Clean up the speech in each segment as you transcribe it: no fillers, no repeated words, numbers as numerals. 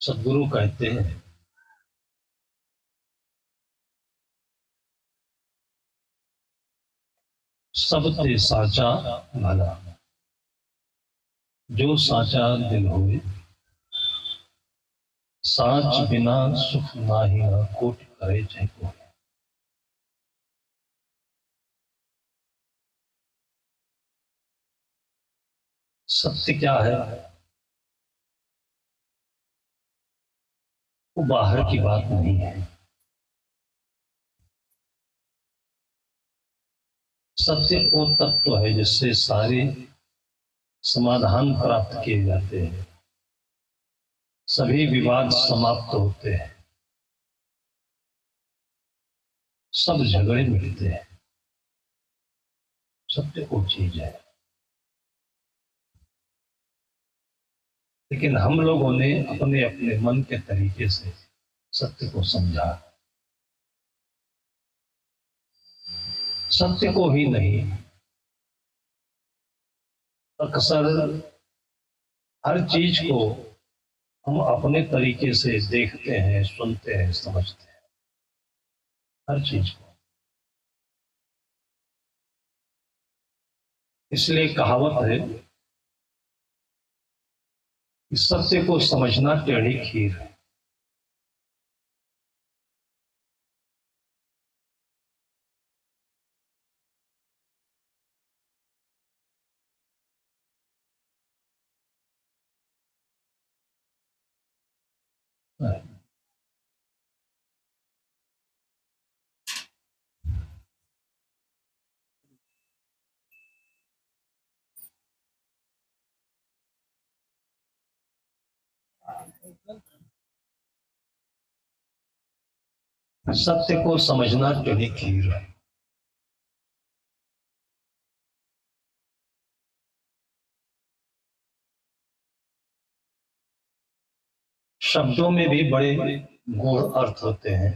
सदगुरु कहते हैं सब ते साचा भला, जो साचा दिल होए, साच बिना सुख नाही कोटि करे जय को। सत्य क्या है? वो बाहर की बात नहीं है। सत्य वो तत्व है जिससे सारे समाधान प्राप्त किए जाते हैं, सभी विवाद समाप्त होते हैं, सब झगड़े मिटते हैं। सत्य वो चीज है। लेकिन हम लोगों ने अपने अपने मन के तरीके से सत्य को समझा। सत्य को ही नहीं, अक्सर हर चीज को हम अपने तरीके से देखते हैं, सुनते हैं, समझते हैं, हर चीज को। इसलिए कहावत है कि सत्य को समझना टेढ़ी खीर है। सत्य को समझना टेढ़ी खीर है। शब्दों में भी बड़े गूढ़ अर्थ होते हैं।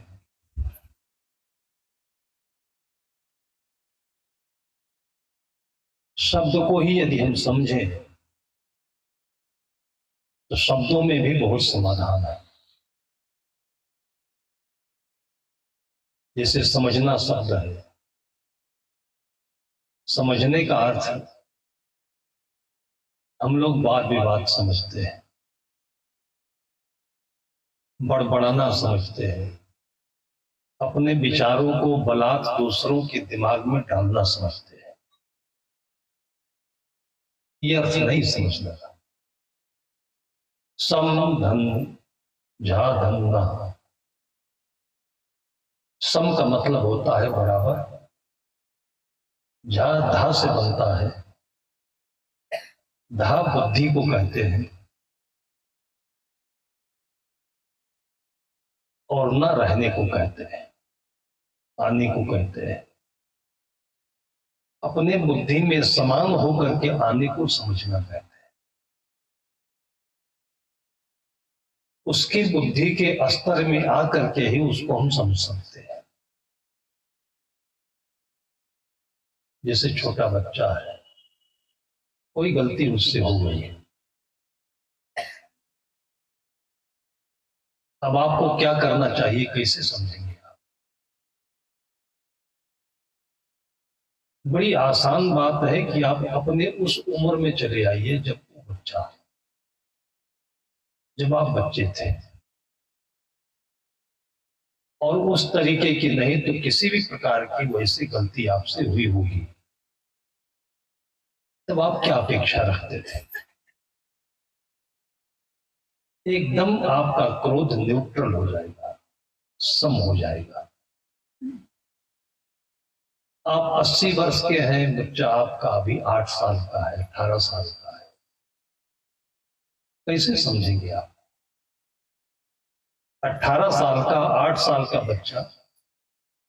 शब्द को ही यदि हम समझें तो शब्दों में भी बहुत समाधान है। जैसे समझना शब्द है, समझने का अर्थ हम लोग वाद विवाद समझते हैं, बड़बड़ाना समझते हैं, अपने विचारों को बलात् दूसरों के दिमाग में डालना समझते हैं। ये अर्थ नहीं समझना। सम धन झा धन ना, सम का मतलब होता है बराबर, झा धा से बनता है, धा बुद्धि को कहते हैं, और न रहने को कहते हैं, आने को कहते हैं। अपने बुद्धि में समान होकर के आने को समझना कहते हैं। उसकी बुद्धि के स्तर में आकर के ही उसको हम समझ सकते हैं। जैसे छोटा बच्चा है, कोई गलती उससे हो गई है, अब आपको क्या करना चाहिए, कैसे समझेंगे आप? बड़ी आसान बात है कि आप अपने उस उम्र में चले आइए जब वो बच्चा है, जब आप बच्चे थे, और उस तरीके की नहीं तो किसी भी प्रकार की वैसी गलती आपसे हुई होगी, तब आप क्या अपेक्षा रखते थे? एकदम आपका क्रोध न्यूट्रल हो जाएगा, सम हो जाएगा। आप 80 वर्ष के हैं, बच्चा आपका अभी 8 साल का है, 18 साल का है, कैसे समझेंगे आप? 18 साल का 8 साल का बच्चा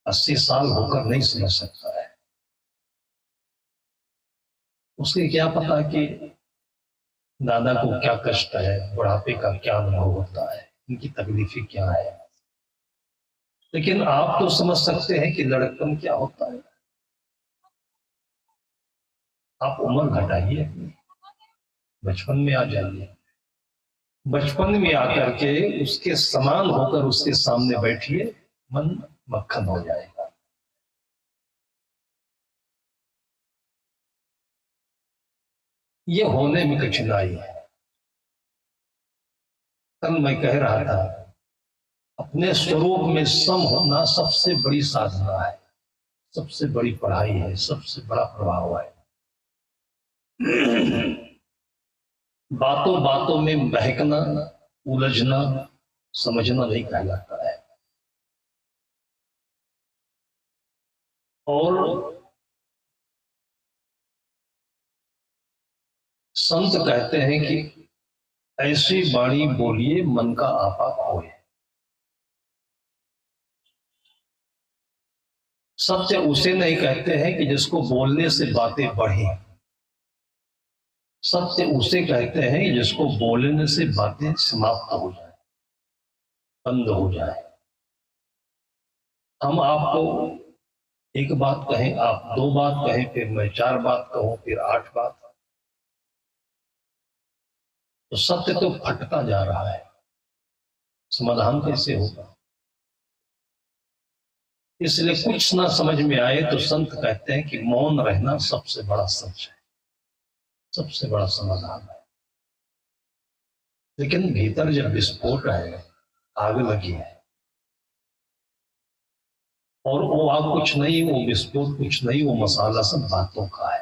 80 साल होकर नहीं समझ सकता है। उसके क्या पता कि दादा को क्या कष्ट है, बुढ़ापे का क्या अनुभव होता है, इनकी तकलीफें क्या है। लेकिन आप तो समझ सकते हैं कि लड़कपन क्या होता है। आप उम्र घटाइए, बचपन में आ जाइए, बचपन में आकर के उसके समान होकर उसके सामने बैठिए, मन मक्खन हो जाएगा। ये होने में कठिनाई है। कल मैं कह रहा था, अपने स्वरूप में सम होना सबसे बड़ी साधना है, सबसे बड़ी पढ़ाई है, सबसे बड़ा प्रभाव है। बातों बातों में बहकना, उलझना, समझना नहीं कहलाता है। और संत कहते हैं कि ऐसी वाणी बोलिए मन का आपा खोए। सत्य उसे नहीं कहते हैं कि जिसको बोलने से बातें बढ़े। सत्य उसे कहते हैं जिसको बोलने से बातें समाप्त हो जाए, बंद हो जाए। हम आपको एक बात कहें, आप दो बात कहें, फिर मैं चार बात कहूं, फिर आठ बात, तो सत्य तो फटता जा रहा है, समाधान कैसे होगा? इसलिए कुछ ना समझ में आए तो संत कहते हैं कि मौन रहना सबसे बड़ा सच है, सबसे बड़ा समाधान है। लेकिन भीतर जब विस्फोट है, आग लगी है, और वो आग कुछ नहीं, वो विस्फोट कुछ नहीं, वो मसाला सब बातों का है।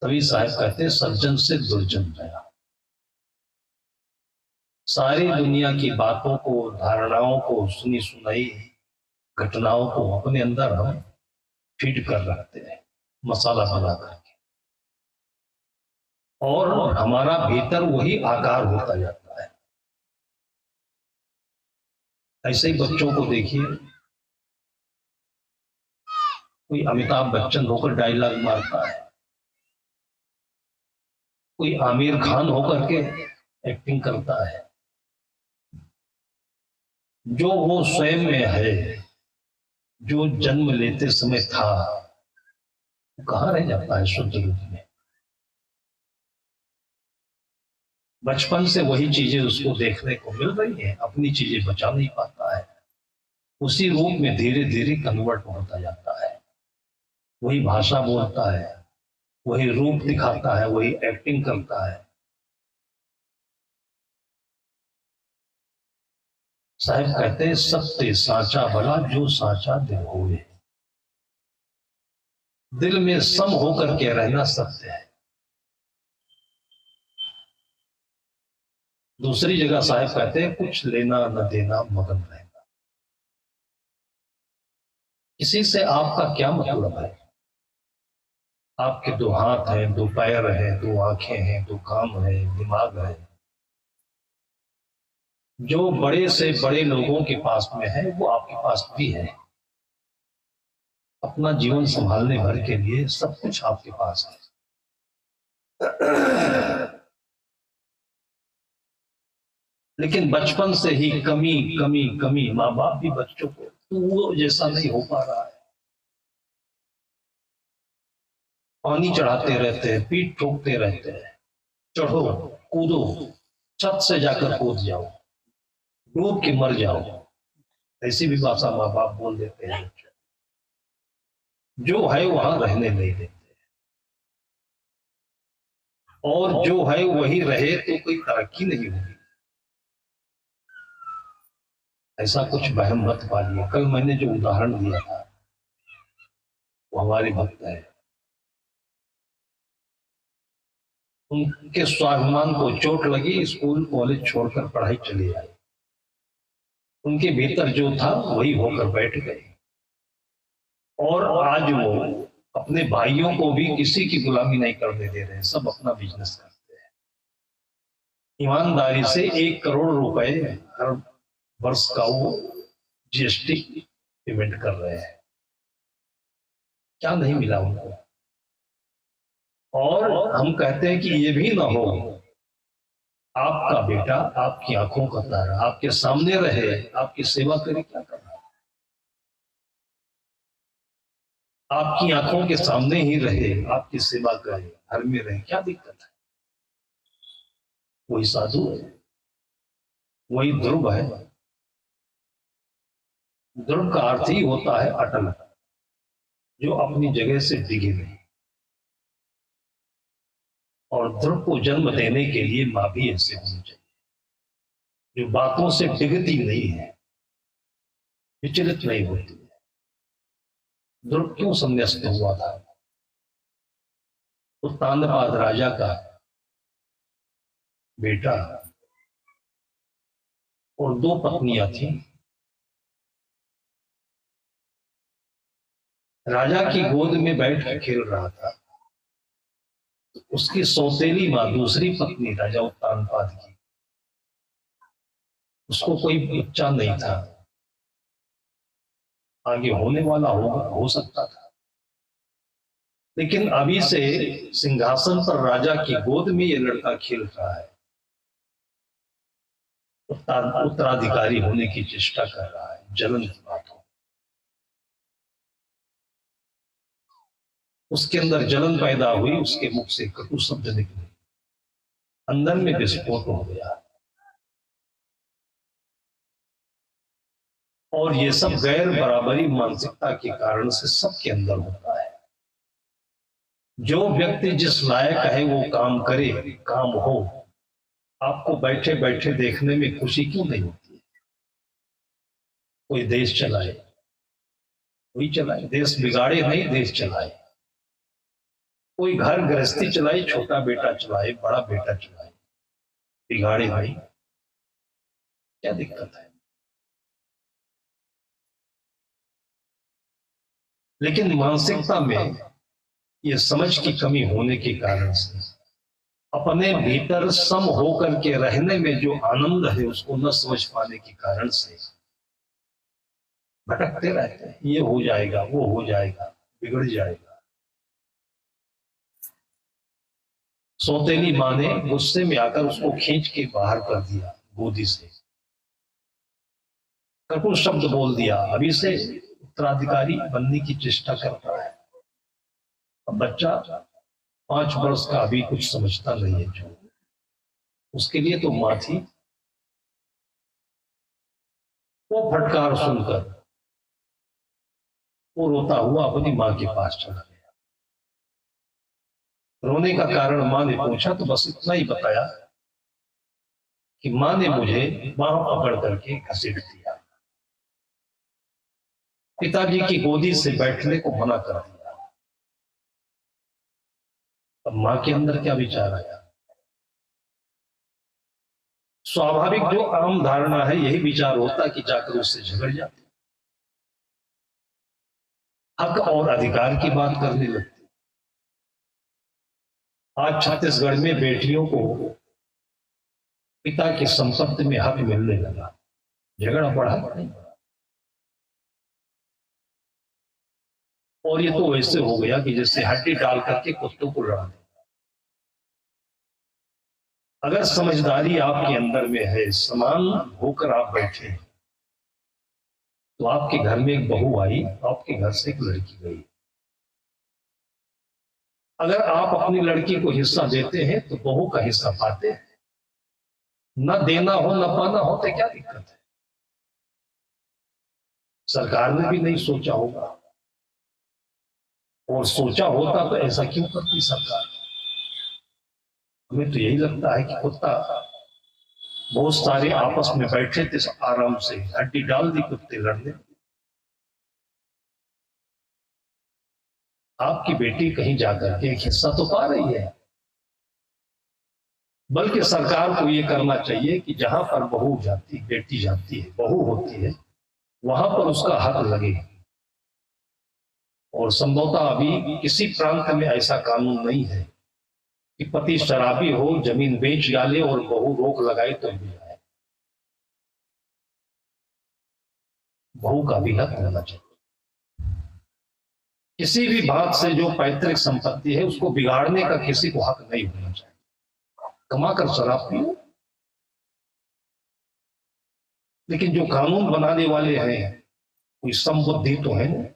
तभी साहब कहते हैं सज्जन से दुर्जन गया। सारी दुनिया की बातों को, धारणाओं को, सुनी सुनाई घटनाओं को अपने अंदर हम फीड कर रखते हैं, मसाला बना करके, और हमारा भीतर वही आकार होता जाता है। ऐसे ही बच्चों को देखिए, कोई अमिताभ बच्चन होकर डायलॉग मारता है, कोई आमिर खान होकर के एक्टिंग करता है। जो वो स्वयं में है, जो जन्म लेते समय था, कहाँ रह जाता है शुद्ध रूप में? बचपन से वही चीजें उसको देखने को मिल रही है, अपनी चीजें बचा नहीं पाता है, उसी रूप में धीरे धीरे कन्वर्ट होता जाता है। वही भाषा बोलता है, वही रूप दिखाता है, वही एक्टिंग करता है। साहब कहते हैं सत्य साचा भला जो साचा दिल होवे। दिल में सम होकर के रहना सत्य है। दूसरी जगह साहब कहते हैं कुछ लेना न देना मगन रहना। इसी से आपका क्या मतलब है? आपके दो हाथ हैं, दो पैर हैं, दो आंखें हैं, दो कान है, दिमाग है, जो बड़े से बड़े लोगों के पास में है वो आपके पास भी है। अपना जीवन संभालने भर के लिए सब कुछ आपके पास है। लेकिन बचपन से ही कमी कमी कमी, माँ बाप भी बच्चों को वो जैसा नहीं हो पा रहा है। पानी चढ़ाते रहते हैं, पीठ ठोकते रहते हैं, चढ़ो कूदो, छत से जाकर कूद जाओ, डूब के मर जाओ, ऐसी भी भाषा माँ बाप बोल देते हैं। जो है वहां रहने नहीं देते, और जो है वही रहे तो कोई तरक्की नहीं होगी। ऐसा कुछ वहम मत पालिए। कल मैंने जो उदाहरण दिया था वो हमारे भक्त है, उनके स्वाभिमान को चोट लगी, स्कूल कॉलेज छोड़कर पढ़ाई चली आई। उनके भीतर जो था वही होकर बैठ गए, और आज वो अपने भाइयों को भी किसी की गुलामी नहीं करने दे रहे हैं, सब अपना बिजनेस करते हैं। ईमानदारी से 1 करोड़ रुपए हर वर्ष का वो जीएसटी पेमेंट कर रहे हैं। क्या नहीं मिला उनको? और हम कहते हैं कि ये भी ना हो, आपका बेटा आपकी आंखों का तारा आपके सामने रहे, आपकी सेवा करे, क्या करना? आपकी आंखों के सामने ही रहे, आपकी सेवा करे, घर में रहे, क्या दिक्कत है? वही साधु है, वही ध्रुव है। ध्रुव का अर्थ ही होता है अटल, जो अपनी जगह से डिगे नहीं। और ध्रुव को जन्म देने के लिए मां भी ऐसे होनी चाहिए, जो बातों से डिगती नहीं है, विचलित नहीं होती है। ध्रुव क्यों संन्यास्त हुआ था? तो तांदपाद राजा का बेटा और 2 पत्नियां थी। राजा की गोद में बैठ कर खेल रहा था। उसकी सौतेली मां, दूसरी पत्नी राजा उत्तानपाद की, उसको कोई बच्चा नहीं था, आगे होने वाला होगा, हो सकता था, लेकिन अभी से सिंहासन पर राजा की गोद में ये लड़का खेल रहा है, उत्तराधिकारी होने की चेष्टा कर रहा है। जलन की बात हो, उसके अंदर जलन पैदा हुई, उसके मुख से कटु शब्द निकले, अंदर में विस्फोट हो गया। और ये सब गैर बराबरी मानसिकता के कारण से सबके अंदर होता है। जो व्यक्ति जिस लायक है वो काम करे, काम हो। आपको बैठे बैठे देखने में खुशी क्यों नहीं होती है? कोई देश चलाए, कोई चलाए, देश बिगाड़े नहीं, देश चलाए। कोई घर गृहस्थी चलाए, छोटा बेटा चलाए, बड़ा बेटा चलाए, बिगाड़े नहीं, क्या दिक्कत है? लेकिन मानसिकता में ये समझ की कमी होने के कारण से अपने भीतर सम होकर के रहने में जो आनंद है उसको न समझ पाने के कारण से भटकते रहते हैं। ये हो जाएगा, वो हो जाएगा, बिगड़ जाएगा। सौतेली मां ने गुस्से में आकर उसको खींच के बाहर कर दिया गोदी से, कुछ शब्द बोल दिया। अभी से उत्तराधिकारी बनने की चेष्टा कर रहा है। अब बच्चा 5 वर्ष का, अभी कुछ समझता नहीं है जो, उसके लिए तो मां थी। वो फटकार सुनकर वो रोता हुआ अपनी मां के पास चला गया। रोने का कारण मां ने पूछा तो बस इतना ही बताया कि मां ने मुझे बांह पकड़ करके घसीट दिया, पिताजी की गोदी से बैठने को मना कर दिया। अब मां के अंदर क्या विचार आया? स्वाभाविक जो आम धारणा है यही विचार होता कि जाकर उससे झगड़ जाते, हक और अधिकार की बात करने लगते। आज छत्तीसगढ़ में बेटियों को पिता की संपत्ति में हक मिलने लगा, झगड़ा बढ़ा नहीं। और ये तो वैसे हो गया कि जैसे हड्डी डाल करके कुत्तों को लड़ा देगा। अगर समझदारी आपके अंदर में है, समान होकर आप बैठे, तो आपके घर में एक बहू आई, आपके घर से एक लड़की गई। अगर आप अपनी लड़की को हिस्सा देते हैं तो बहू का हिस्सा पाते हैं। न देना हो न पाना हो तो क्या दिक्कत है? सरकार ने भी नहीं सोचा होगा, और सोचा होता तो ऐसा क्यों करती सरकार? हमें तो यही लगता है कि कुत्ता, बहुत सारे आपस में बैठे थे, आराम से हड्डी डाल दी कुत्ते लड़ने। आपकी बेटी कहीं जाकर के एक हिस्सा तो पा रही है। बल्कि सरकार को यह करना चाहिए कि जहां पर बहू जाती, बेटी जाती है, बहू होती है, वहां पर उसका हक लगे। और संभवतः अभी किसी प्रांत में ऐसा कानून नहीं है कि पति शराबी हो, जमीन बेच डाले और बहू रोक लगाए तो भी आए। बहू का भी हक होना चाहिए। किसी भी बात से जो पैतृक संपत्ति है उसको बिगाड़ने का किसी को हक नहीं होना चाहिए। कमाकर शराब पियो, लेकिन जो कानून बनाने वाले हैं कोई समबुद्धि तो है ना,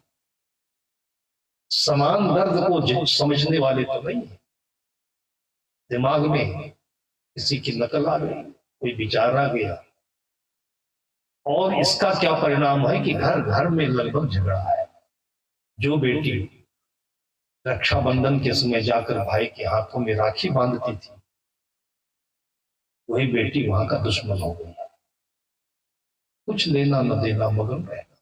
समान दर्द को समझने वाले तो नहीं है। दिमाग में किसी की नकल आ गई, कोई विचार आ गया, और इसका क्या परिणाम है कि घर घर में लगभग झगड़ा है। जो बेटी रक्षाबंधन के समय जाकर भाई के हाथों में राखी बांधती थी, वही बेटी वहां का दुश्मन हो गई। कुछ लेना न देना मगन रहना,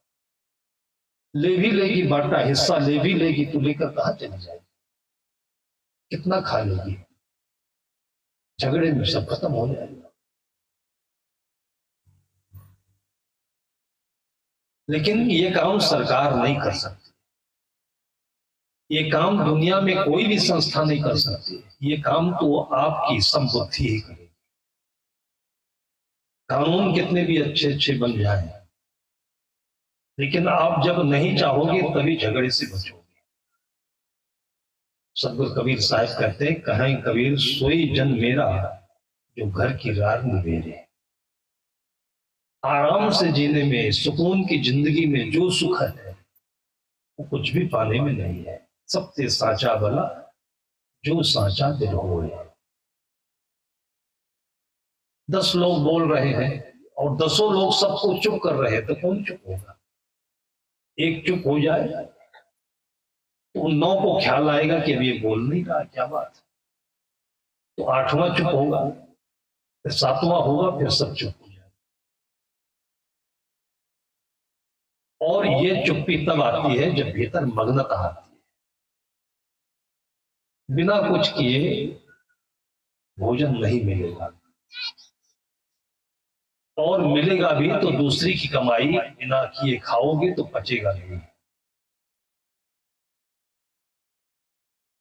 ले भी लेगी बांटा हिस्सा, ले भी लेगी तो लेकर कहां चली जाएगी, कितना खा लेगी, झगड़े में सब खत्म हो जाएगा। लेकिन ये काम सरकार नहीं कर सकती, ये काम दुनिया में कोई भी संस्था नहीं कर सकती, ये काम तो आपकी संबुद्धि ही करेगी। कानून कितने भी अच्छे अच्छे बन जाएं, लेकिन आप जब नहीं चाहोगे तभी झगड़े से बचोगे। सदगुरु कबीर साहब कहते हैं, कहें कबीर सोई जन मेरा जो घर की रार निबेरे। आराम से जीने में, सुकून की जिंदगी में जो सुख है वो कुछ भी पाने में नहीं है। सबसे साचा भला जो साचा दिल होए। 10 लोग बोल रहे हैं और 10 लोग सबको चुप कर रहे हैं, तो कौन चुप होगा? एक चुप हो जाए तो उन 9 को ख्याल आएगा कि अभी ये बोल नहीं रहा, क्या बात है, तो 8वां चुप होगा, फिर 7वां होगा, फिर सब चुप हो जाए। और ये चुप्पी तब आती है जब भीतर मग्नता आती है। बिना कुछ किए भोजन नहीं मिलेगा, और मिलेगा भी तो दूसरी की कमाई बिना किए खाओगे तो पचेगा नहीं।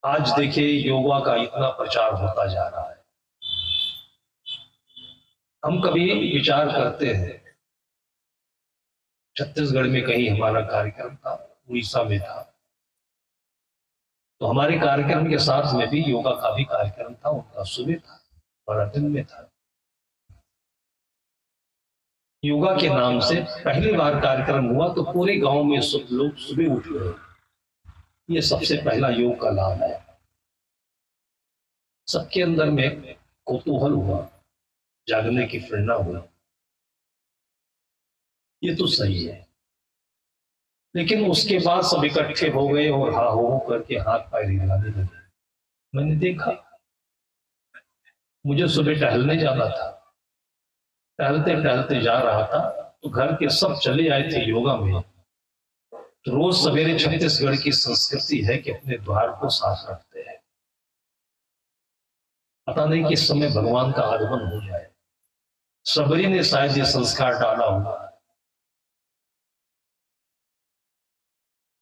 आज देखिए योगा का इतना प्रचार होता जा रहा है, हम कभी विचार करते हैं, छत्तीसगढ़ में कहीं हमारा कार्यक्रम था, उड़ीसा में था, तो हमारे कार्यक्रम के साथ में भी योगा का भी कार्यक्रम था, उनका सुबह था, हमारा दिन में था। योगा के नाम से पहली बार कार्यक्रम हुआ तो पूरे गांव में सब लोग सुबह उठ गए। ये सबसे पहला योग का लाभ है। सबके अंदर में कौतूहल हुआ, जागने की प्रेरणा हुई, ये तो सही है। लेकिन उसके बाद सब इकट्ठे हो गए और हा हो करके हाथ पैर हिलाने लगे। मैंने देखा, मुझे सुबह टहलने जाना था, टहलते टहलते जा रहा था तो घर के सब चले आए थे योगा में। तो रोज सवेरे छत्तीसगढ़ की संस्कृति है कि अपने द्वार को साफ रखते हैं, पता नहीं किस समय भगवान का आगमन हो जाए। सबरी ने शायद ये संस्कार डाला होगा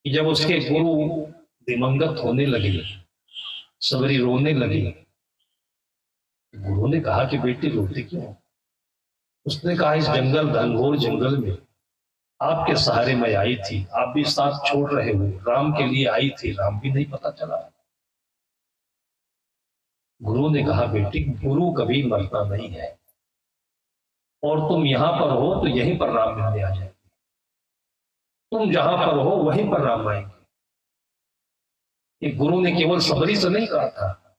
कि जब उसके गुरु दिवंगत होने लगे, सबरी रोने लगी, गुरु ने कहा कि बेटी रोती क्यों? उसने कहा, इस जंगल, घनघोर जंगल में आपके सहारे में आई थी, आप भी साथ छोड़ रहे हो, राम के लिए आई थी, राम भी नहीं पता चला। गुरु ने कहा, बेटी गुरु कभी मरता नहीं है, और तुम यहां पर हो तो यहीं पर राम मिलने आ जाएंगे, तुम जहां पर हो वहीं पर राम आएंगे। ये गुरु ने केवल सबरी से नहीं कहा था,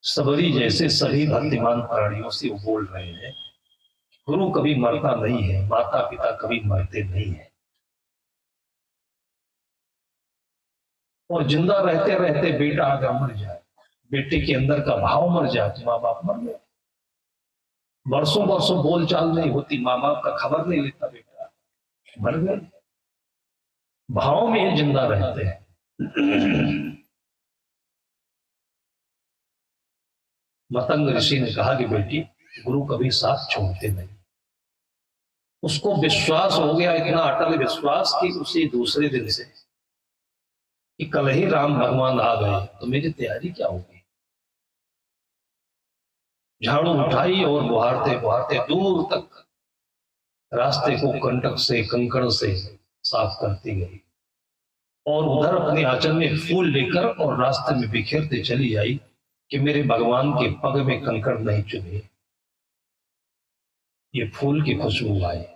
सबरी जैसे सभी भक्तिमान प्राणियों से वो बोल रहे हैं, गुरु कभी मरता नहीं है, माता पिता कभी मरते नहीं है। और जिंदा रहते रहते बेटा अगर मर जाए, बेटे के अंदर का भाव मर जाए तो माँ बाप मर गए। बरसों बरसों बोलचाल नहीं होती, माँ बाप का खबर नहीं लेता, बेटा मर गए। भाव में जिंदा रहते हैं। मतंग ऋषि ने कहा कि बेटी गुरु कभी साथ छोड़ते नहीं। उसको विश्वास हो गया, इतना अटल विश्वास कि उसी दूसरे दिन से कि कल ही राम भगवान आ गए तो मेरी तैयारी क्या होगी। झाड़ू उठाई और बुहारते बुहारते दूर तक रास्ते को कंटक से, कंकड़ से साफ करती गई, और उधर अपने आंचल में फूल लेकर और रास्ते में बिखेरते चली आई कि मेरे भगवान के पग में कंकड़ नहीं चुभे, ये फूल की खुशबू आए।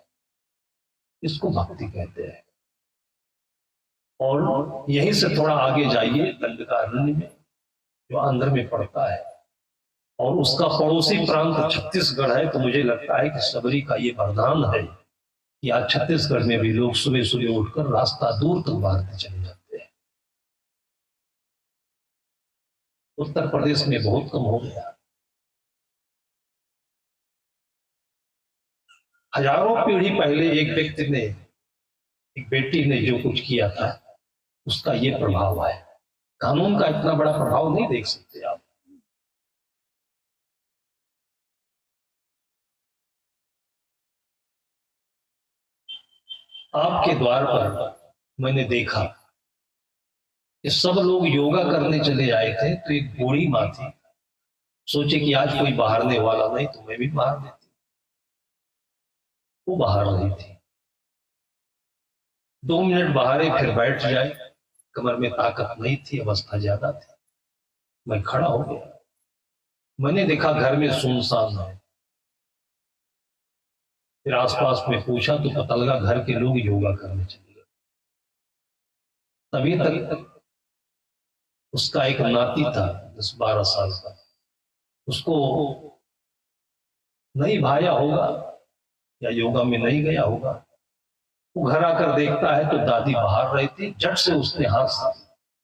इसको भक्ति कहते हैं। और यहीं से थोड़ा आगे जाइए दंडकारण्य में, जो अंदर में पड़ता है, और उसका पड़ोसी प्रांत छत्तीसगढ़ है, तो मुझे लगता है कि सबरी का ये वरदान है कि आज छत्तीसगढ़ में भी लोग सुबह सुबह उठकर रास्ता दूर तक मारते चले जाते हैं। उत्तर प्रदेश में बहुत कम हो गया। हजारों पीढ़ी पहले एक व्यक्ति ने, एक बेटी ने जो कुछ किया था, उसका ये प्रभाव है। कानून का इतना बड़ा प्रभाव नहीं देख सकते आप। आपके द्वार पर मैंने देखा कि सब लोग योगा करने चले आए थे, तो एक बूढ़ी माँ थी, सोचे कि आज कोई बाहरने वाला नहीं तो मैं भी बाहर देती। वो बाहर रही थी, 2 मिनट बाहर फिर बैठ जाए, कमर में ताकत नहीं थी, अवस्था ज्यादा थी। मैं खड़ा हो गया, मैंने देखा घर में सुनसान है। फिर आसपास में पूछा तो पता लगा घर के लोग योगा करने चले गए। तभी तक उसका एक नाती था 10-12 साल का, उसको नहीं भाया होगा या योगा में नहीं गया होगा। वो घर आकर देखता है तो दादी बाहर रही थी। झट से उसने हाथ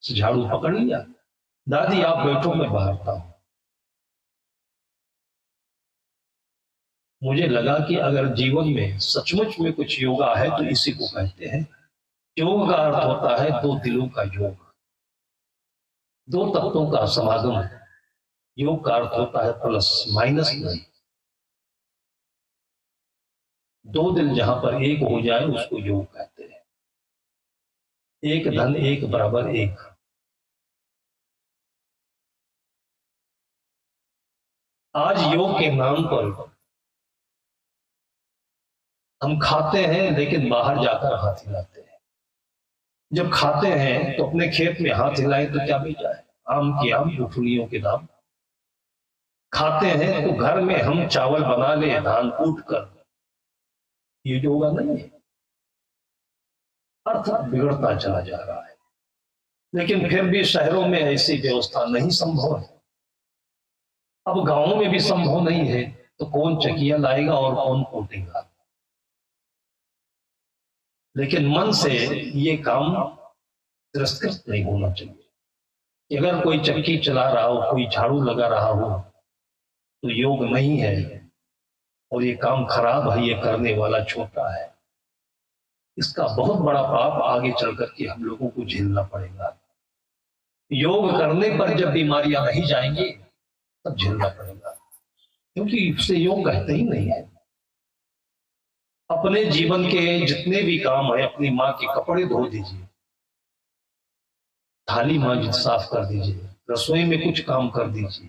से झाड़ू पकड़ लिया, दादी आप बैठो मैं बाहर था। मुझे लगा कि अगर जीवन में सचमुच में कुछ योगा है तो इसी को कहते हैं। योग का अर्थ होता है दो दिलों का योग, दो तत्वों का समागम। योग का अर्थ होता है प्लस माइनस नहीं। दो दिल जहां पर एक हो जाए उसको योग कहते हैं। एक धन एक बराबर एक। आज योग के नाम पर हम खाते हैं लेकिन बाहर जाकर हाथ हिलाते हैं। जब खाते हैं तो अपने खेत में हाथ हिलाएं तो क्या बेचा है? आम की आम, गुठलियों के दाम। खाते हैं तो घर में हम चावल बना ले धान कूट कर, ये योगा नहीं है। अर्थ बिगड़ता चला जा रहा है, लेकिन फिर भी शहरों में ऐसी व्यवस्था नहीं संभव है। अब गांवों में भी संभव नहीं है तो कौन चकिया लाएगा और कौन कूटेगा? लेकिन मन से ये काम तिरस्कृत नहीं होना चाहिए कि अगर कोई चक्की चला रहा हो, कोई झाड़ू लगा रहा हो तो योग नहीं है और ये काम खराब है, ये करने वाला छोटा है। इसका बहुत बड़ा पाप आगे चल करके हम लोगों को झेलना पड़ेगा। योग करने पर जब बीमारियां नहीं जाएंगी तब झेलना पड़ेगा, क्योंकि इससे योग कहते ही नहीं है। अपने जीवन के जितने भी काम है, अपनी माँ के कपड़े धो दीजिए, थाली मांझ साफ कर दीजिए, रसोई में कुछ काम कर दीजिए,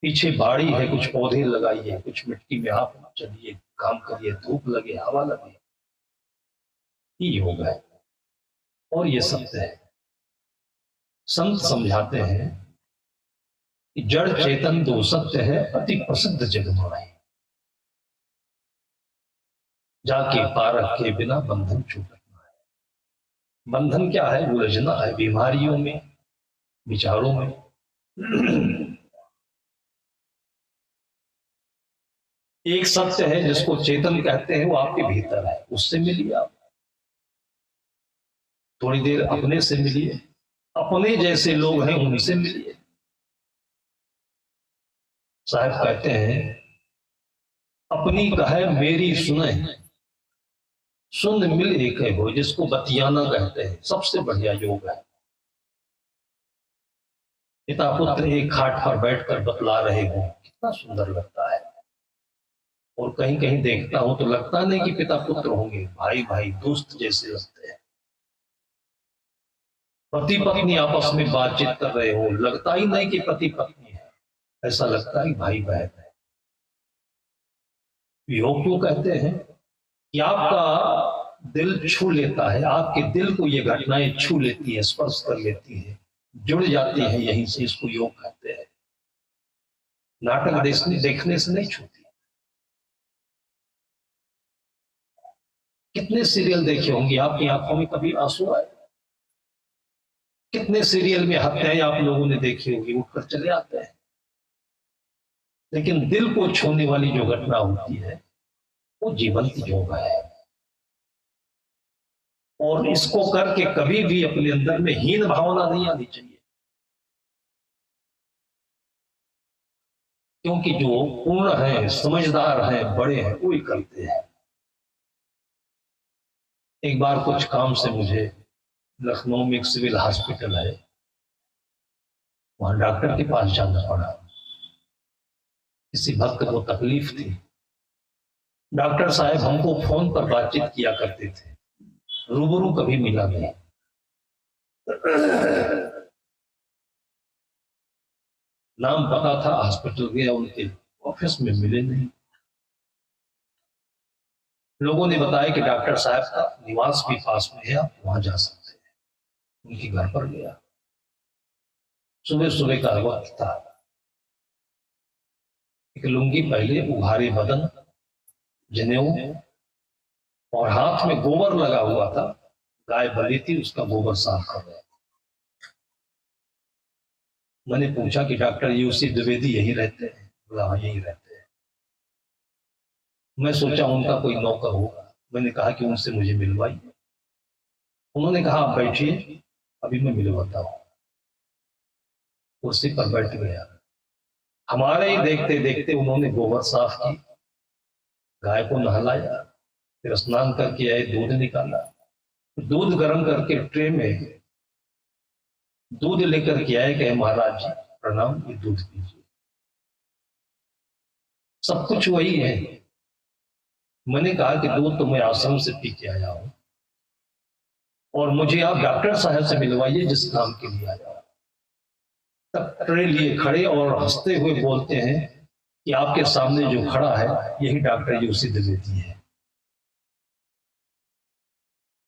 पीछे बाड़ी है कुछ पौधे लगाइए, कुछ मिट्टी में आप चलिए, काम करिए, धूप लगे, हवा लगे, ये योग है और ये सत्य है। संत समझाते हैं कि जड़ चेतन दो सत्य है, अति प्रसिद्ध जग माए, जाके पारख के बिना बंधन छूटना है। बंधन क्या है? उलझना है बीमारियों में, विचारों में। एक सत्य है जिसको चेतन कहते हैं, वो आपके भीतर है, उससे मिलिए आप। थोड़ी देर अपने से मिलिए, अपने जैसे लोग हैं उनसे मिलिए। साहब कहते हैं अपनी कहे मेरी सुने, सुन मिल एक हो, जिसको बतियाना कहते हैं। सबसे बढ़िया योग है। पिता पुत्र एक खाट पर बैठकर बतला रहे हो, कितना सुंदर लगता है। और कहीं कहीं देखता हूं तो लगता नहीं कि पिता पुत्र होंगे, भाई भाई दोस्त जैसे लगते हैं। पति पत्नी आपस में बातचीत कर रहे हो, लगता ही नहीं कि पति पत्नी है, ऐसा लगता है भाई बहन है। योग क्यों कहते हैं? कि आपका दिल छू लेता है, आपके दिल को ये घटनाएं छू लेती है, स्पर्श कर लेती है, जुड़ जाती है, यहीं से इसको योग कहते हैं। नाटक देखने से नहीं छूती। कितने सीरियल देखे होंगे, आपकी आंखों में कभी आंसू आए? कितने सीरियल में हत्याएं आप लोगों ने देखी होगी, उठकर चले आते हैं। लेकिन दिल को छूने वाली जो घटना होती है वो जीवंत योग है। और इसको करके कभी भी अपने अंदर में हीन भावना नहीं आनी चाहिए, क्योंकि जो पूर्ण है, समझदार है, बड़े हैं, वही करते हैं। एक बार कुछ काम से मुझे लखनऊ में एक सिविल हॉस्पिटल है, वहां डॉक्टर के पास जाना पड़ा। किसी भक्त को तकलीफ थी। डॉक्टर साहब हमको फोन पर बातचीत किया करते थे, रूबरू कभी मिला नहीं। नाम पता था, हॉस्पिटल गया, उनके ऑफिस में मिले नहीं। लोगों ने बताया कि डॉक्टर साहब का निवास भी पास में है, आप वहां जा सकते हैं। उनके घर पर गया। सुबह सुबह का वक्त था। एक लुंगी पहले, उघारे बदन, जनेऊ, और हाथ में गोबर लगा हुआ था। गाय बली थी, उसका गोबर साफ कर रहा था। मैंने पूछा कि डॉक्टर यूसी द्विवेदी यही रहते हैं? बोला हाँ यही रहते हैं। मैं सोचा उनका कोई नौकर होगा। मैंने कहा कि उनसे मुझे मिलवाइए। उन्होंने कहा आप बैठिए, अभी मैं मिलवाता हूं। कुर्सी पर बैठ गया। हमारे ही देखते देखते उन्होंने गोबर साफ की, गाय को नहलाया, फिर स्नान करके आए, दूध निकाला। दूध गर्म करके ट्रे में दूध लेकर के आए, कहे महाराज जी प्रणाम, ये दूध पीजिए। सब कुछ वही है। मैंने कहा कि दूध तो मैं आश्रम से पी के आया हूं, और मुझे आप डॉक्टर साहब से मिलवाइए जिस काम के लिए आया हूं। तब ट्रे लिए खड़े और हंसते हुए बोलते हैं कि आपके सामने जो खड़ा है यही डॉक्टर यूसी द्विवेदी है।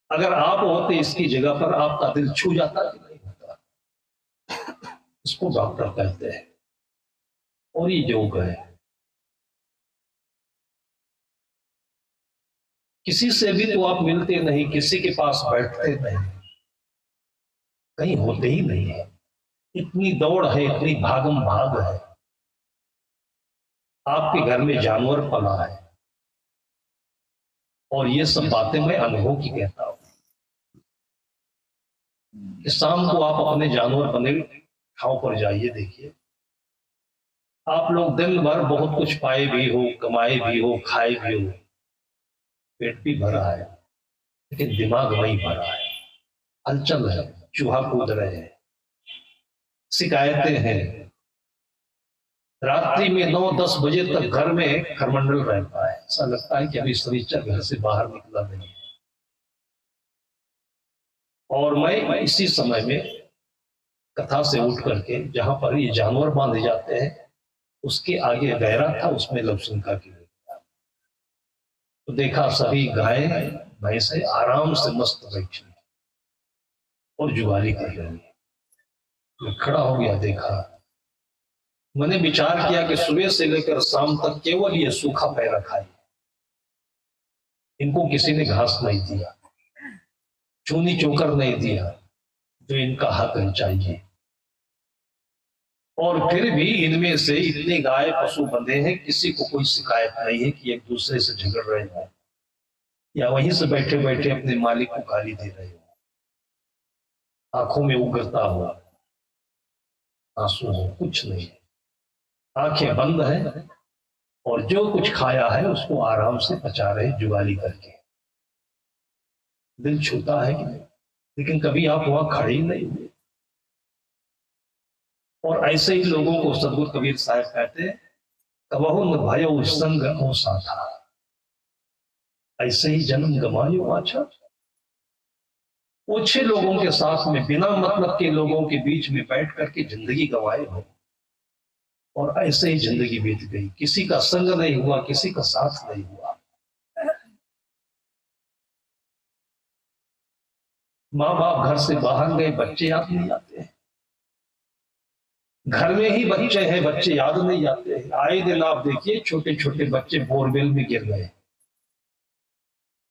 अगर आप होते इसकी जगह पर, आपका दिल छू जाता कि नहीं होता? इसको डॉक्टर कहते हैं, और ये योग है। किसी से भी तो आप मिलते नहीं, किसी के पास बैठते नहीं, कहीं होते ही नहीं है। इतनी दौड़ है, इतनी भागम भाग है। आपके घर में जानवर पला है, और ये सब बातें मैं अनुभव की कहता हूं। कि शाम को आप अपने जानवर बने ठाव पर जाइए, देखिए आप लोग दिन भर बहुत कुछ पाए भी हो, कमाए भी हो, खाए भी हो, पेट भी भरा है, लेकिन दिमाग नहीं भरा है। हलचल है, चूहा कूद रहे हैं, शिकायतें हैं। रात्रि में 9-10 बजे तक घर में खरमंडल रहता है। ऐसा लगता है कि अभी शनिचर घर से बाहर निकला नहीं है। और मैं इसी समय में कथा से उठ करके जहां पर ये जानवर बांधे जाते हैं, उसके आगे गहरा था, उसमें लवशंका की गई। तो देखा सभी गाय भैंसे आराम से मस्त बैठी और जुगाली कर रही है। मैं खड़ा हो गया, देखा। मैंने विचार किया कि सुबह से लेकर शाम तक केवल ये सूखा पैरा खाई, इनको किसी ने घास नहीं दिया, चूनी चोकर नहीं दिया, जो इनका हक चाहिए। और फिर भी इनमें से इतने गाय पशु बंधे हैं, किसी को कोई शिकायत नहीं है कि एक दूसरे से झगड़ रहे हो, या वहीं से बैठे बैठे अपने मालिक को गाली दे रहे हो, आंखों में उगरता हुआ आंसू हो, कुछ नहीं। आंखें बंद है, और जो कुछ खाया है उसको आराम से पचा रहे, जुगाली करके। दिल छूता है कि नहीं? लेकिन कभी आप वहां खड़े ही नहीं हुए। और ऐसे ही लोगों को सदगुरु कबीर साहब कहते हैं, कबहु न भयो संग हो साथा, ऐसे ही जन्म गमायो अच्छा। ओछे लोगों के साथ में, बिना मतलब के लोगों के बीच में बैठ करके जिंदगी गंवाए हो, और ऐसे ही जिंदगी बीत गई। किसी का संग नहीं हुआ, किसी का साथ नहीं हुआ। माँ बाप घर से बाहर गए, बच्चे याद नहीं आते हैं। घर में ही बच्चे हैं, बच्चे याद नहीं आते हैं। आए दिन आप देखिए छोटे छोटे बच्चे बोरवेल में गिर गए,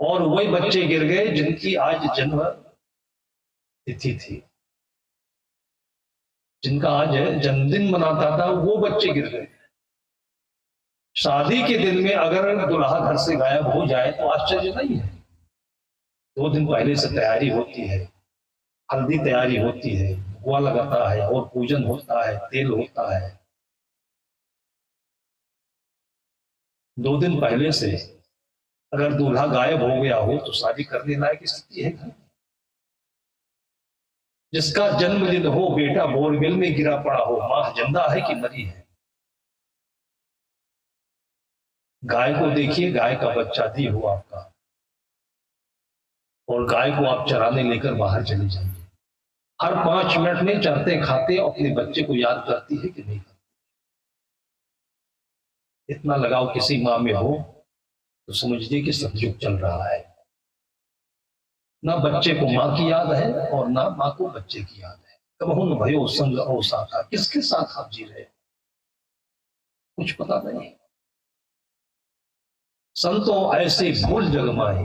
और वही बच्चे गिर गए जिनकी आज जन्म तिथि थी, जिनका आज जन्मदिन मनाता था, वो बच्चे गिर गए। शादी के दिन में अगर दुल्हा घर से गायब हो जाए तो आश्चर्य नहीं है। 2 दिन पहले से तैयारी होती है, हल्दी तैयारी होती है, बुआ लगाता है और पूजन होता है, तेल होता है। 2 दिन पहले से अगर दूल्हा गायब हो गया हो तो शादी करने लायक स्थिति है घर। जिसका जन्मदिन हो, बेटा बोरवेल में गिरा पड़ा हो, मां जिंदा है कि मरी है। गाय को देखिए, गाय का बच्चा दी हो आपका, और गाय को आप चराने लेकर बाहर चले जाइए, हर 5 मिनट में चरते खाते अपने बच्चे को याद करती है कि नहीं करती। इतना लगाव किसी माँ में हो तो समझिए कि सतयुग चल रहा है। ना बच्चे को माँ की याद है और ना माँ को बच्चे की याद है। कबहुन भयो संग औसाथा, किसके साथ आप जी रहे, कुछ पता नहीं। संतों ऐसे भूल जगमाए,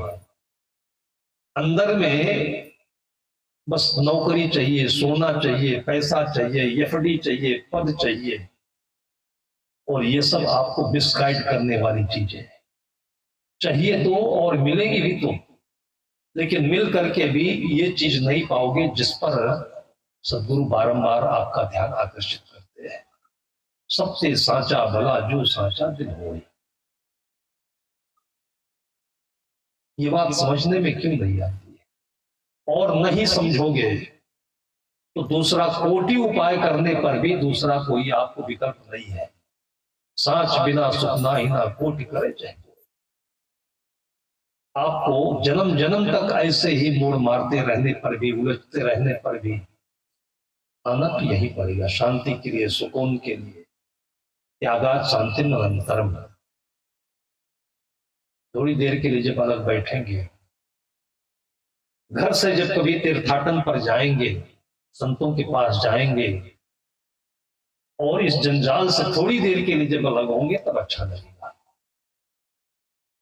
अंदर में बस नौकरी चाहिए, सोना चाहिए, पैसा चाहिए, एफडी चाहिए, पद चाहिए, और ये सब आपको मिसगाइड करने वाली चीजें चाहिए तो, और मिलेगी भी तो, लेकिन मिल करके भी ये चीज नहीं पाओगे जिस पर सद्गुरु बारंबार आपका ध्यान आकर्षित करते हैं। सबसे साचा भला जो साचा दिल हो। ये बात समझने में क्यों नहीं आती है, और नहीं समझोगे तो दूसरा कोटि उपाय करने पर भी दूसरा कोई आपको विकल्प नहीं है। साच बिना सुख ना ही ना कोटि करे चाहे। आपको जन्म जन्म तक ऐसे ही मोड़ मारते रहने पर भी, उलझते रहने पर भी आना तो यही पड़ेगा, शांति के लिए, सुकून के लिए। त्यागात शांति निरंतरम। थोड़ी देर के लिए जब अलग बैठेंगे, घर से जब कभी तीर्थाटन पर जाएंगे, संतों के पास जाएंगे, और इस जंजाल से थोड़ी देर के लिए जब अलग होंगे तब अच्छा लगेगा।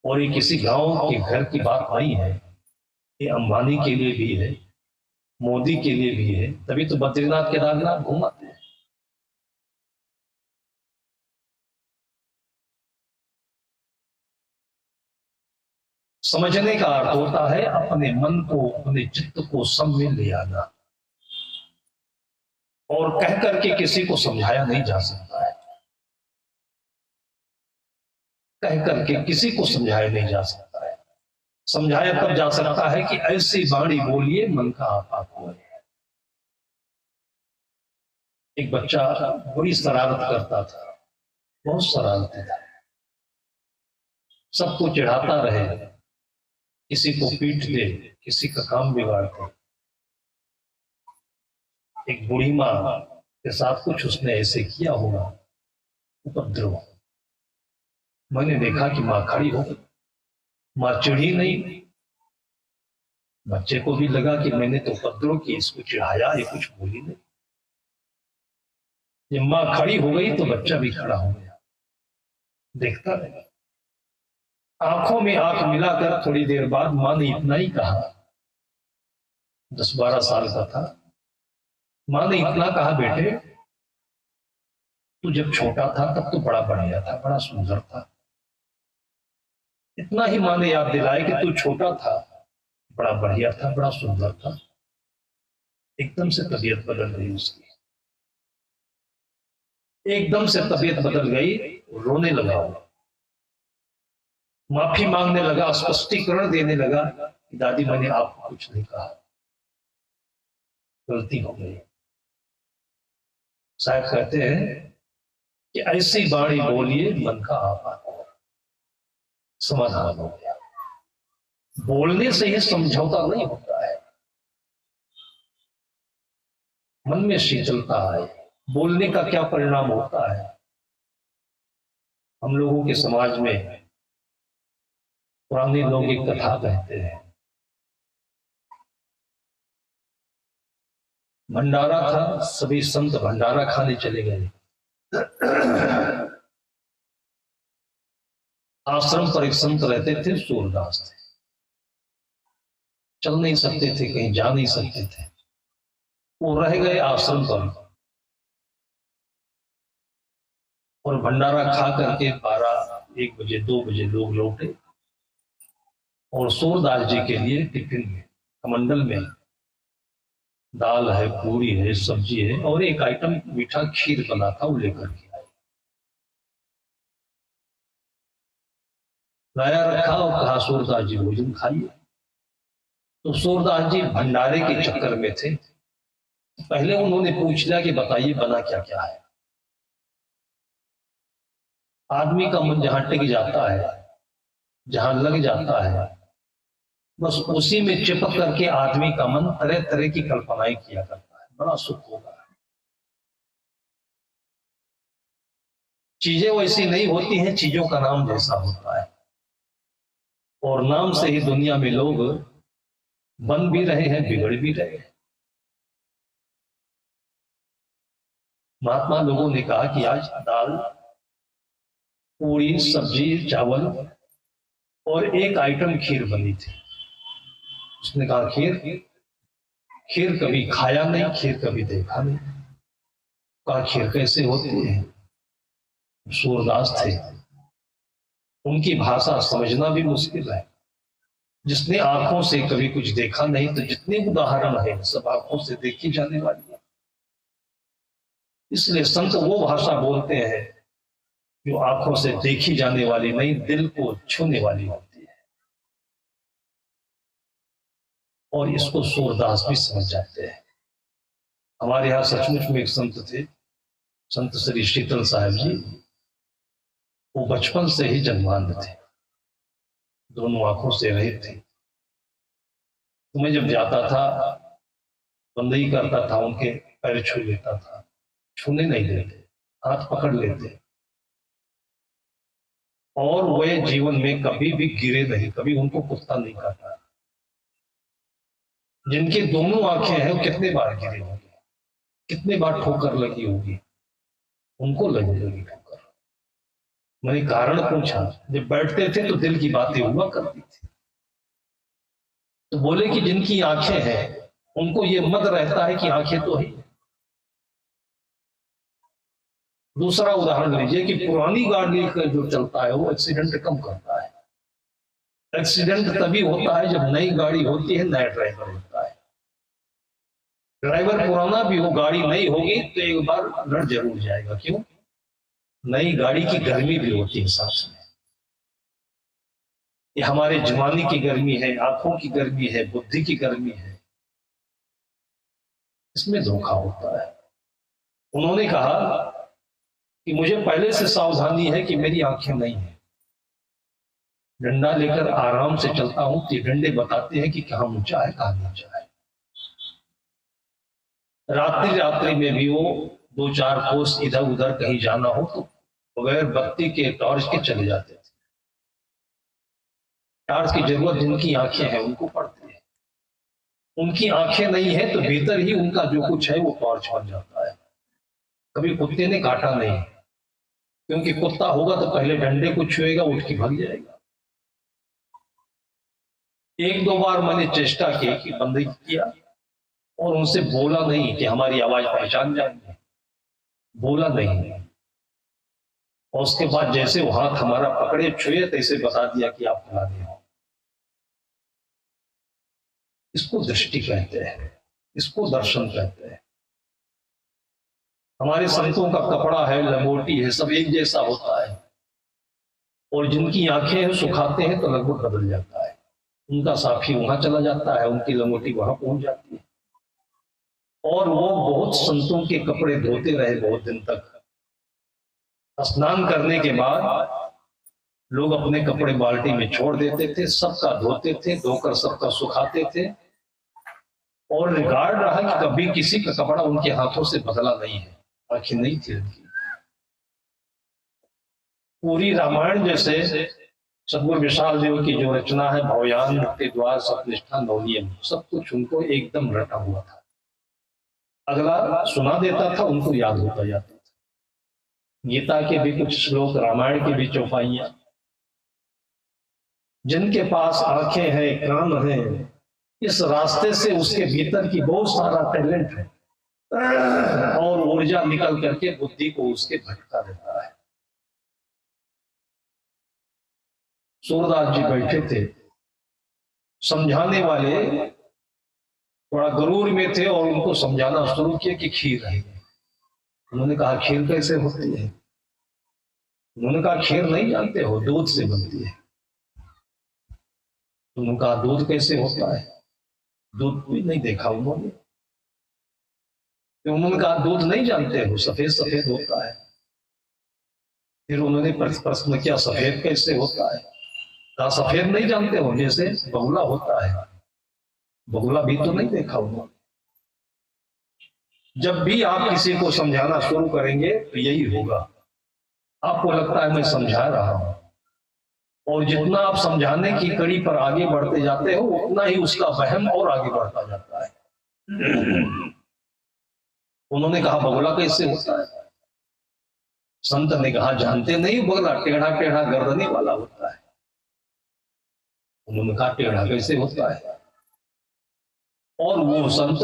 और ये किसी गांव के घर की बात नहीं है, ये अंबानी के लिए भी है, मोदी के लिए भी है, तभी तो बद्रीनाथ केदारनाथ घुमाते हैं। समझने का अर्थ होता है अपने मन को, अपने चित्त को सम में ले आना, और कह करके किसी को समझाया नहीं जा सकता है। कह करके किसी को समझाया नहीं जा सकता है। समझाया तब जा सकता है कि ऐसी वाणी बोलिए मन का आपा खोए। एक बच्चा बड़ी शरारत करता था, बहुत शरारती था, सबको चिढ़ाता रहे, किसी को पीट दे, किसी का काम बिगाड़ दे। एक बूढ़ी माँ के साथ कुछ उसने ऐसे किया होगा, उपद्रव। मैंने देखा कि माँ खड़ी हो गई, माँ चिढ़ी नहीं। बच्चे को भी लगा कि मैंने तो उपद्रव की, इसको चिढ़ाया, ये कुछ बोली नहीं। जब माँ खड़ी हो गई तो बच्चा भी खड़ा हो गया, देखता रहा। आंखों में आंख मिलाकर थोड़ी देर बाद माँ ने इतना ही कहा, 10-12 साल का था। माँ ने इतना कहा, बेटे तू जब छोटा था तब तो बड़ा बढ़िया था, बड़ा सुंदर था। इतना ही माँ ने याद दिलाया कि तू छोटा था, बड़ा बढ़िया था, बड़ा सुंदर था। एकदम से तबीयत बदल गई उसकी, एकदम से तबीयत बदल गई, रोने लगा, माफी मांगने लगा, स्पष्टीकरण देने लगा कि दादी मैंने आपको कुछ नहीं कहा, गलती हो गई। साहब कहते हैं कि ऐसी वाणी बोलिए मन का आपा हो, समाधान हो गया। बोलने से ही समझौता नहीं होता है, मन में शीतलता आए। बोलने का क्या परिणाम होता है? हम लोगों के समाज में पुराने लोग एक कथा कहते हैं, भंडारा था, सभी संत भंडारा खाने चले गए। आश्रम पर एक संत रहते थे, सूरदास थे, चल नहीं सकते थे, कहीं जा नहीं सकते थे, वो रह गए आश्रम पर, और भंडारा खा करके 12 1 बजे 2 बजे लोग लौटे और सूरदास जी के लिए टिफिन में कमंडल में दाल है, पूरी है, सब्जी है और एक आइटम मीठा खीर बना था, वो लेकर के आए। लाया रखा और कहा सूरदास जी भोजन खाइए। तो सूरदास जी भंडारे के चक्कर में थे। पहले उन्होंने पूछ लिया कि बताइए बना क्या क्या है। आदमी का मन जहां टिक जाता है, जहां लग जाता है, बस उसी में चिपक करके आदमी का मन तरह तरह की कल्पनाएं किया करता है। बड़ा सुख होगा। चीजें वैसी नहीं होती हैं, चीजों का नाम जैसा होता है। और नाम से ही दुनिया में लोग बन भी रहे हैं, बिगड़ भी रहे हैं। महात्मा लोगों ने कहा कि आज दाल, पूरी, सब्जी, चावल और एक आइटम खीर बनी थी। उसने कहा खीर कभी खाया नहीं, खीर कभी देखा नहीं। कहा खीर कैसे होती है? सूरदास थे, उनकी भाषा समझना भी मुश्किल है। जिसने आंखों से कभी कुछ देखा नहीं, तो जितने उदाहरण है सब आंखों से देखी जाने वाली है। इसलिए संत वो भाषा बोलते हैं जो आंखों से देखी जाने वाली नहीं, दिल को छूने वाली होती है। और इसको सूरदास भी समझ जाते हैं। हमारे यहाँ सचमुच में एक संत थे, संत श्री शीतल साहब जी। वो बचपन से ही जन्मांध थे, दोनों आंखों से रहित थे। तो मैं जब जाता था, बंदगी करता था, उनके पैर छू लेता था। छूने नहीं देते, हाथ पकड़ लेते। और वे जीवन में कभी भी गिरे नहीं, कभी उनको कुत्ता नहीं काटा। जिनके दोनों आंखें हैं, वो कितने बार गिरे होंगे, कितने बार ठोकर लगी होगी, उनको लगी ठोकर। मैंने कारण पूछा, जब बैठते थे तो दिल की बातें हुआ करती थी। तो बोले कि जिनकी आंखें हैं उनको ये मत रहता है कि आंखें तो है। दूसरा उदाहरण लीजिए कि पुरानी गाड़ी का जो चलता है वो एक्सीडेंट कम करता है। एक्सीडेंट तभी होता है जब नई गाड़ी होती है, नया ड्राइवर होता है। ड्राइवर पुराना भी हो, गाड़ी नई होगी तो एक बार लड़ जरूर जाएगा। क्यों? नई गाड़ी की गर्मी भी होती है सांस में। ये हमारे जवानी की गर्मी है, आंखों की गर्मी है, बुद्धि की गर्मी है, इसमें धोखा होता है। उन्होंने कहा कि मुझे पहले से सावधानी है कि मेरी आंखें नहीं है। डंडा लेकर आराम से चलता हूं तो डंडे बताते हैं कि कहां ऊंचा है, कहां नीचा है। रात्रि में भी वो 2-4 कोस इधर उधर कहीं जाना हो तो बगैर बत्ती के, टॉर्च के चले जाते थे। टॉर्च की जरूरत जिनकी आंखें हैं उनको पड़ती है। उनकी आंखें नहीं है तो भीतर ही उनका जो कुछ है वो टॉर्च बन जाता है। कभी कुत्ते ने काटा नहीं, क्योंकि कुत्ता होगा तो पहले डंडे को छुएगा, उठ के भाग जाएगा। 1-2 बार मैंने चेष्टा की कि बंदगी किया और उनसे बोला नहीं कि हमारी आवाज पहचान जाएंगे, बोला नहीं। और उसके बाद जैसे वो हाथ हमारा पकड़े छुए तैसे बता दिया कि आप फलाने हो। इसको दृष्टि कहते हैं, इसको दर्शन कहते हैं। हमारे संतों का कपड़ा है, लंगोटी है, सब एक जैसा होता है। और जिनकी आंखें हैं सुखाते हैं तो लगभग बदल जाता है। उनका साफी वहां चला जाता है, उनकी लंगोटी वहां पहुंच जाती है। और वो बहुत संतों के कपड़े धोते रहे बहुत दिन तक। स्नान करने के बाद लोग अपने कपड़े बाल्टी में छोड़ देते थे, सबका धोते थे, धोकर सबका सुखाते थे। और रिकॉर्ड रहा कि कभी किसी का कपड़ा उनके हाथों से बदला नहीं है, आंखें नहीं थी उनकी। पूरी रामायण जैसे सदगुरु विशाल देव की जो रचना है, भवयान मुक्ति द्वार सतनिष्ठा नवनियम, सब कुछ उनको एकदम रटा हुआ था। अगला सुना देता था, उनको याद होता जाता था। गीता के भी कुछ श्लोक, रामायण की भी चौपाइयां। जिनके पास आंखें हैं, कान हैं, इस रास्ते से उसके भीतर की बहुत सारा टैलेंट है और ऊर्जा निकल करके बुद्धि को उसके भटका देता है। सूरदास जी बैठे थे, समझाने वाले बड़ा गरूर में थे और उनको समझाना शुरू किया कि खीर है। उन्होंने कहा खीर कैसे होती है? उन्होंने कहा खीर नहीं जानते हो, दूध से बनती है। उन्होंने कहा दूध कैसे होता है? दूध भी नहीं देखा उन्होंने। तो उन्होंने कहा दूध नहीं जानते हो, सफेद सफेद होता है। फिर उन्होंने प्रश्न किया सफेद कैसे होता है? कहा सफेद नहीं जानते हो, जैसे बगुला होता है। बगुला भी तो नहीं देखा उन्होंने। जब भी आप किसी को समझाना शुरू करेंगे तो यही होगा। आपको लगता है मैं समझा रहा हूं, और जितना आप समझाने की कड़ी पर आगे बढ़ते जाते हो उतना ही उसका वहम और आगे बढ़ता जाता है। उन्होंने कहा बगुला कैसे होता है? संत ने कहा जानते नहीं, बगुला टेढ़ा टेढ़ा गर्दनी वाला होता है। उन्होंने कहा टेढ़ा कैसे होता है? और वो संत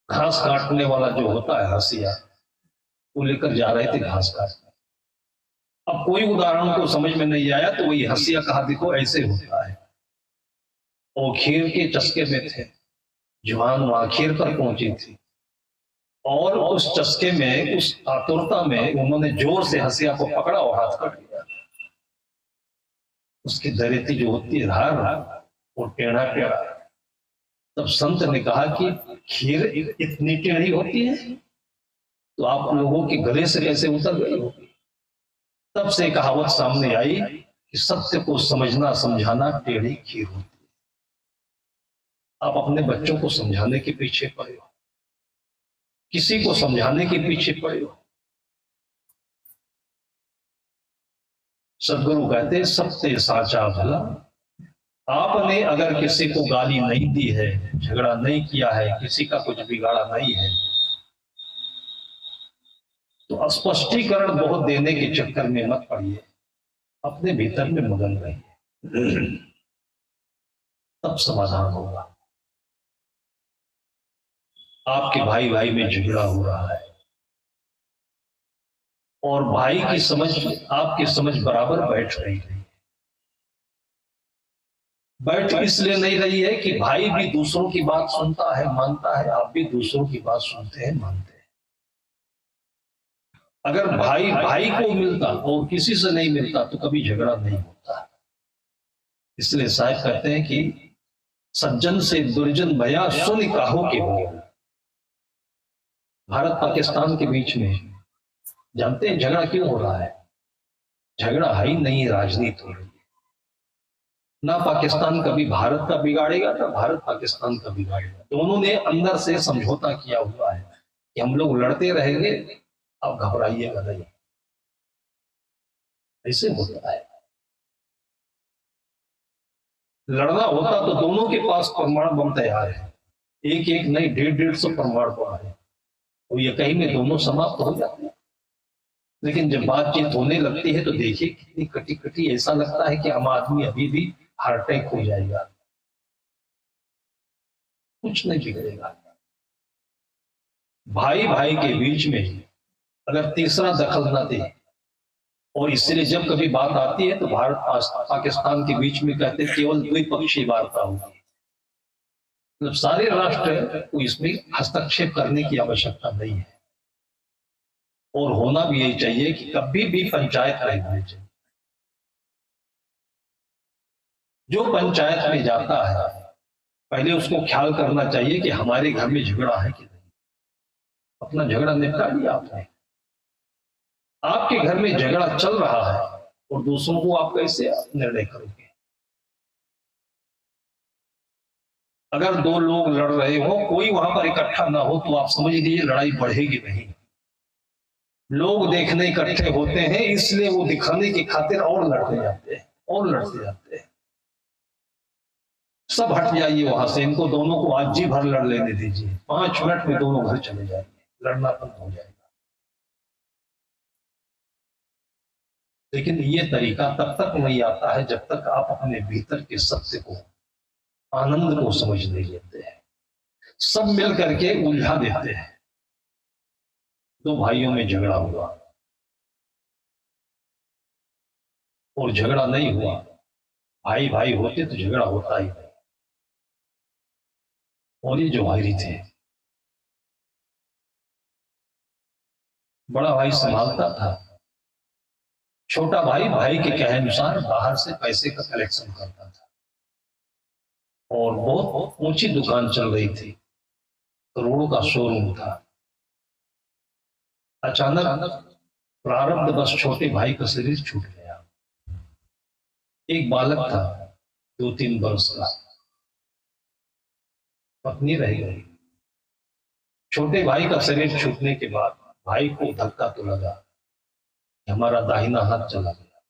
घास काटने वाला जो होता है हंसिया, वो लेकर जा रहे थे घास काटने। अब कोई उदाहरण को समझ में नहीं आया तो वही हंसिया कहा देखो ऐसे होता है। और खीर के चस्के में थे, जुबान वहां खीर पर पहुंची थी, और उस चस्के में, उस आतुरता में उन्होंने जोर से हंसिया को पकड़ा और हाथ कट लिया। उसकी दरेती जो होती है धार, वो टेढ़ा टेढ़ा। तब संत ने कहा कि खीर इतनी टेढ़ी होती है तो आप लोगों के गले से कैसे उतर गई होगी? तब से कहावत सामने आई कि सत्य को समझना समझाना टेढ़ी खीर होती है। आप अपने बच्चों को समझाने के पीछे पड़े हो, किसी को समझाने के पीछे पड़े हो। सदगुरु कहते सत्य साचा भला। आपने अगर किसी को गाली नहीं दी है, झगड़ा नहीं किया है, किसी का कुछ बिगाड़ा नहीं है, तो स्पष्टीकरण बहुत देने के चक्कर में मत पड़िए, अपने भीतर में मगन रहिए, तब समाधान होगा। आपके भाई भाई में झगड़ा हो रहा है और भाई की समझ आपकी समझ बराबर बैठ रही है। बैठ इसलिए नहीं रही है कि भाई भी दूसरों की बात सुनता है, मानता है, आप भी दूसरों की बात सुनते हैं, मानते हैं। अगर भाई भाई को मिलता और किसी से नहीं मिलता तो कभी झगड़ा नहीं होता। इसलिए साहब कहते हैं कि सज्जन से दुर्जन भया सुन काहो के हो। भारत पाकिस्तान के बीच में जानते हैं झगड़ा क्यों हो रहा है? झगड़ा है ही नहीं, राजनीति हो रही है। ना पाकिस्तान कभी भारत का बिगाड़ेगा, ना भारत पाकिस्तान का बिगाड़ेगा। दोनों ने अंदर से समझौता किया हुआ है कि हम लोग लड़ते रहेंगे, आप घबराइएगा नहीं। ऐसे होता है। लड़ना होता तो दोनों के पास परमाणु बम तैयार है, एक एक नहीं 150-150 परमाणु बम है, तो ये कहीं में दोनों समाप्त हो जाते हैं। लेकिन जब बातचीत होने लगती है तो देखिए कितनी कटी कटी, ऐसा लगता है कि हम आदमी अभी भी हार्ट अटैक हो जाएगा। कुछ नहीं बिगड़ेगा। भाई भाई के बीच में अगर तीसरा दखल न दे, और इसलिए जब कभी बात आती है तो भारत पाकिस्तान के बीच में कहते हैं केवल द्विपक्षीय वार्ता होगी, मतलब सारे राष्ट्र को इसमें हस्तक्षेप करने की आवश्यकता नहीं है। और होना भी यही चाहिए कि कभी भी पंचायत नहीं होनी चाहिए। जो पंचायत में जाता है पहले उसको ख्याल करना चाहिए कि हमारे घर में झगड़ा है कि नहीं। अपना झगड़ा निपटा लिया आपने। आपके घर में झगड़ा चल रहा है और दूसरों को आप कैसे निर्णय करोगे? अगर दो लोग लड़ रहे हो, कोई वहां पर इकट्ठा ना हो, तो आप समझ लीजिए लड़ाई बढ़ेगी नहीं। लोग देखने इकट्ठे होते हैं, इसलिए वो दिखाने की खातिर और लड़ते जाते हैं और लड़ते जाते हैं। सब हट जाइए वहां से, इनको दोनों को आज जी भर लड़ लेने दीजिए, 5 मिनट में दोनों घर चले जाएंगे, लड़ना बंद हो जाएगा। लेकिन ये तरीका तब तक नहीं आता है जब तक आप अपने भीतर के सत्य को, आनंद को समझ नहीं लेते हैं। सब मिल करके उलझा देते हैं। दो भाइयों में झगड़ा हुआ, और झगड़ा नहीं हुआ। भाई भाई होते तो झगड़ा होता ही नहीं। और ये जवाहिरी थे, बड़ा भाई संभालता था, छोटा भाई भाई के कहे अनुसार बाहर से पैसे का कलेक्शन करता था। और बहुत ऊंची दुकान चल रही थी, करोड़ों का शोरूम था। अचानक प्रारब्ध बस छोटे भाई का शरीर छूट गया। एक बालक था 2-3 वर्ष का, पत्नी रह गई। छोटे भाई का शरीर छूटने के बाद भाई को धक्का तो लगा कि हमारा दाहिना हाथ चला गया।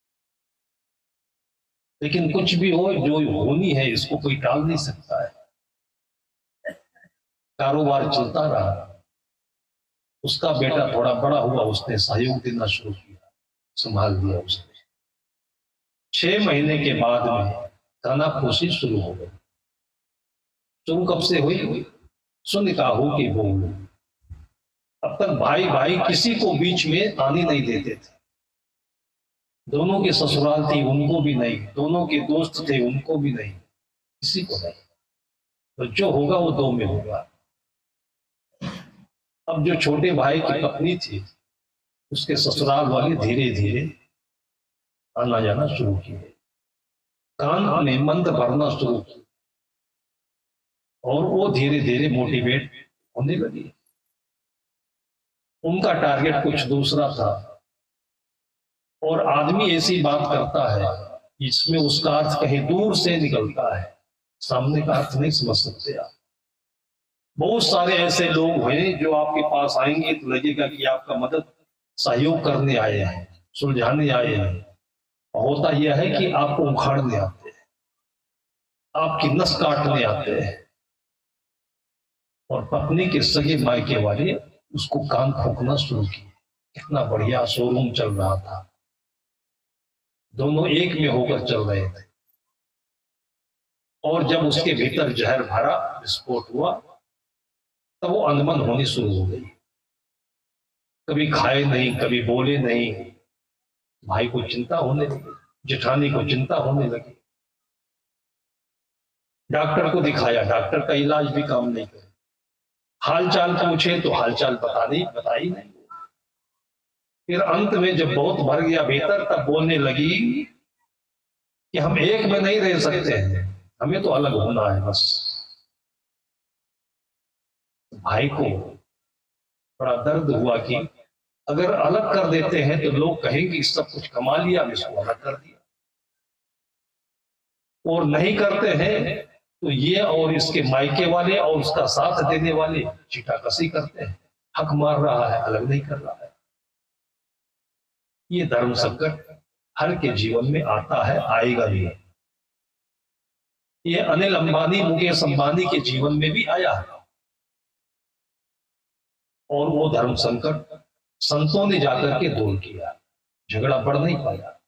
लेकिन कुछ भी हो, जो होनी है इसको कोई टाल नहीं सकता है। कारोबार चलता रहा। उसका बेटा थोड़ा बड़ा हुआ, उसने सहयोग देना शुरू किया, संभाल दिया उसने। 6 महीने के बाद में कानाफूसी शुरू हो गई। शुरू कब से हुई? सुन का हो कि बोल। अब तक भाई भाई किसी को बीच में आने नहीं देते थे। दोनों के ससुराल थी, उनको भी नहीं। दोनों के दोस्त थे, उनको भी नहीं, किसी को नहीं। तो जो होगा वो 2 में होगा। अब जो छोटे भाई की पत्नी थी, उसके ससुराल वाले धीरे धीरे आना जाना शुरू किए, कान में मंत्र भरना शुरू किया, और वो धीरे धीरे मोटिवेट होने लगी। उनका टारगेट कुछ दूसरा था। और आदमी ऐसी बात करता है इसमें उसका अर्थ कहीं दूर से निकलता है, सामने का अर्थ नहीं समझ सकते आप। बहुत सारे ऐसे लोग हैं जो आपके पास आएंगे तो लगेगा कि आपका मदद सहयोग करने आए हैं, सुलझाने आए हैं। होता यह है कि आपको उखाड़ने आते हैं, आपकी नस काटने आते हैं। और पत्नी के सगे मायके वाले उसको कान फूंकना शुरू किए। कितना बढ़िया शोरूम चल रहा था, दोनों एक में होकर चल रहे थे। और जब उसके भीतर जहर भरा, विस्फोट हुआ, तब वो अनमन होनी शुरू हो गई। कभी खाए नहीं, कभी बोले नहीं। भाई को चिंता होने लगी, जेठानी को चिंता होने लगी। डॉक्टर को दिखाया, डॉक्टर का इलाज भी काम नहीं करे। हालचाल पूछे तो हालचाल बताई नहीं। फिर अंत में जब बहुत भर गया भीतर, तब बोलने लगी कि हम एक में नहीं रह सकते हैं, हमें तो अलग होना है बस। भाई को बड़ा दर्द हुआ कि अगर अलग कर देते हैं तो लोग कहेंगे सब कुछ कमा लिया, इसको अलग कर दिया। और नहीं करते हैं तो ये और इसके मायके वाले और उसका साथ देने वाले चिटाकसी करते हैं। हक मार रहा है, अलग नहीं कर रहा है। ये धर्म संकट हर के जीवन में आता है, आएगा भी। ये अनिल अंबानी, मुकेश अंबानी के जीवन में भी आया है। और वो धर्म संकट संतों ने जाकर के दूर किया, झगड़ा बढ़ नहीं पाया।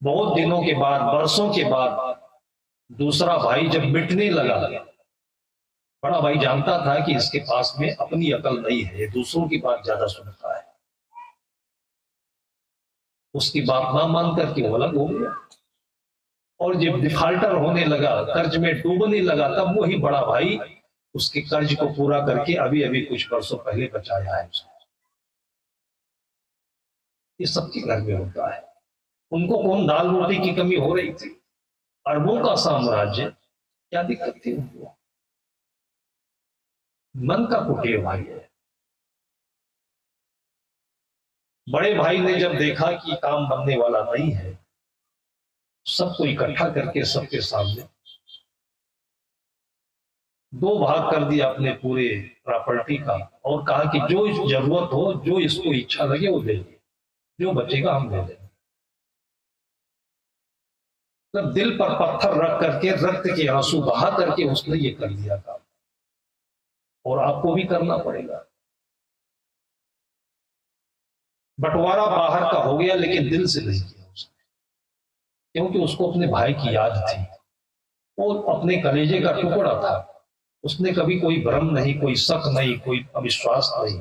बहुत दिनों के बाद, वर्षों के बाद दूसरा भाई जब मिटने लगा, बड़ा भाई जानता था कि इसके पास में अपनी अकल नहीं है, दूसरों की बात ज्यादा सुनता है। उसकी बात ना मान करके वो अलग हो गया। और जब डिफाल्टर होने लगा, कर्ज में डूबने लगा, तब वही बड़ा भाई उसके कर्ज को पूरा करके अभी अभी कुछ वर्षों पहले बचाया है उसने। ये सबके घर में होता है। उनको कौन दाल रोटी की कमी हो रही थी? अरबों का साम्राज्य, क्या दिक्कत थी उनको? मन का कुटिल भाई है। बड़े भाई ने जब देखा कि काम बनने वाला नहीं है, सबको इकट्ठा करके सबके सामने 2 भाग कर दिया अपने पूरे प्रॉपर्टी का, और कहा कि जो जरूरत हो, जो इसको इच्छा लगे वो ले ले, जो बचेगा हम ले लेंगे। तब दिल पर पत्थर रख करके, रक्त के आंसू बहा करके उसने ये कर दिया काम। और आपको भी करना पड़ेगा। बंटवारा बाहर का हो गया, लेकिन दिल से नहीं किया उसने, क्योंकि उसको अपने भाई की याद थी। वो अपने कलेजे का टुकड़ा था। उसने कभी कोई भ्रम नहीं, कोई शक नहीं, कोई अविश्वास नहीं।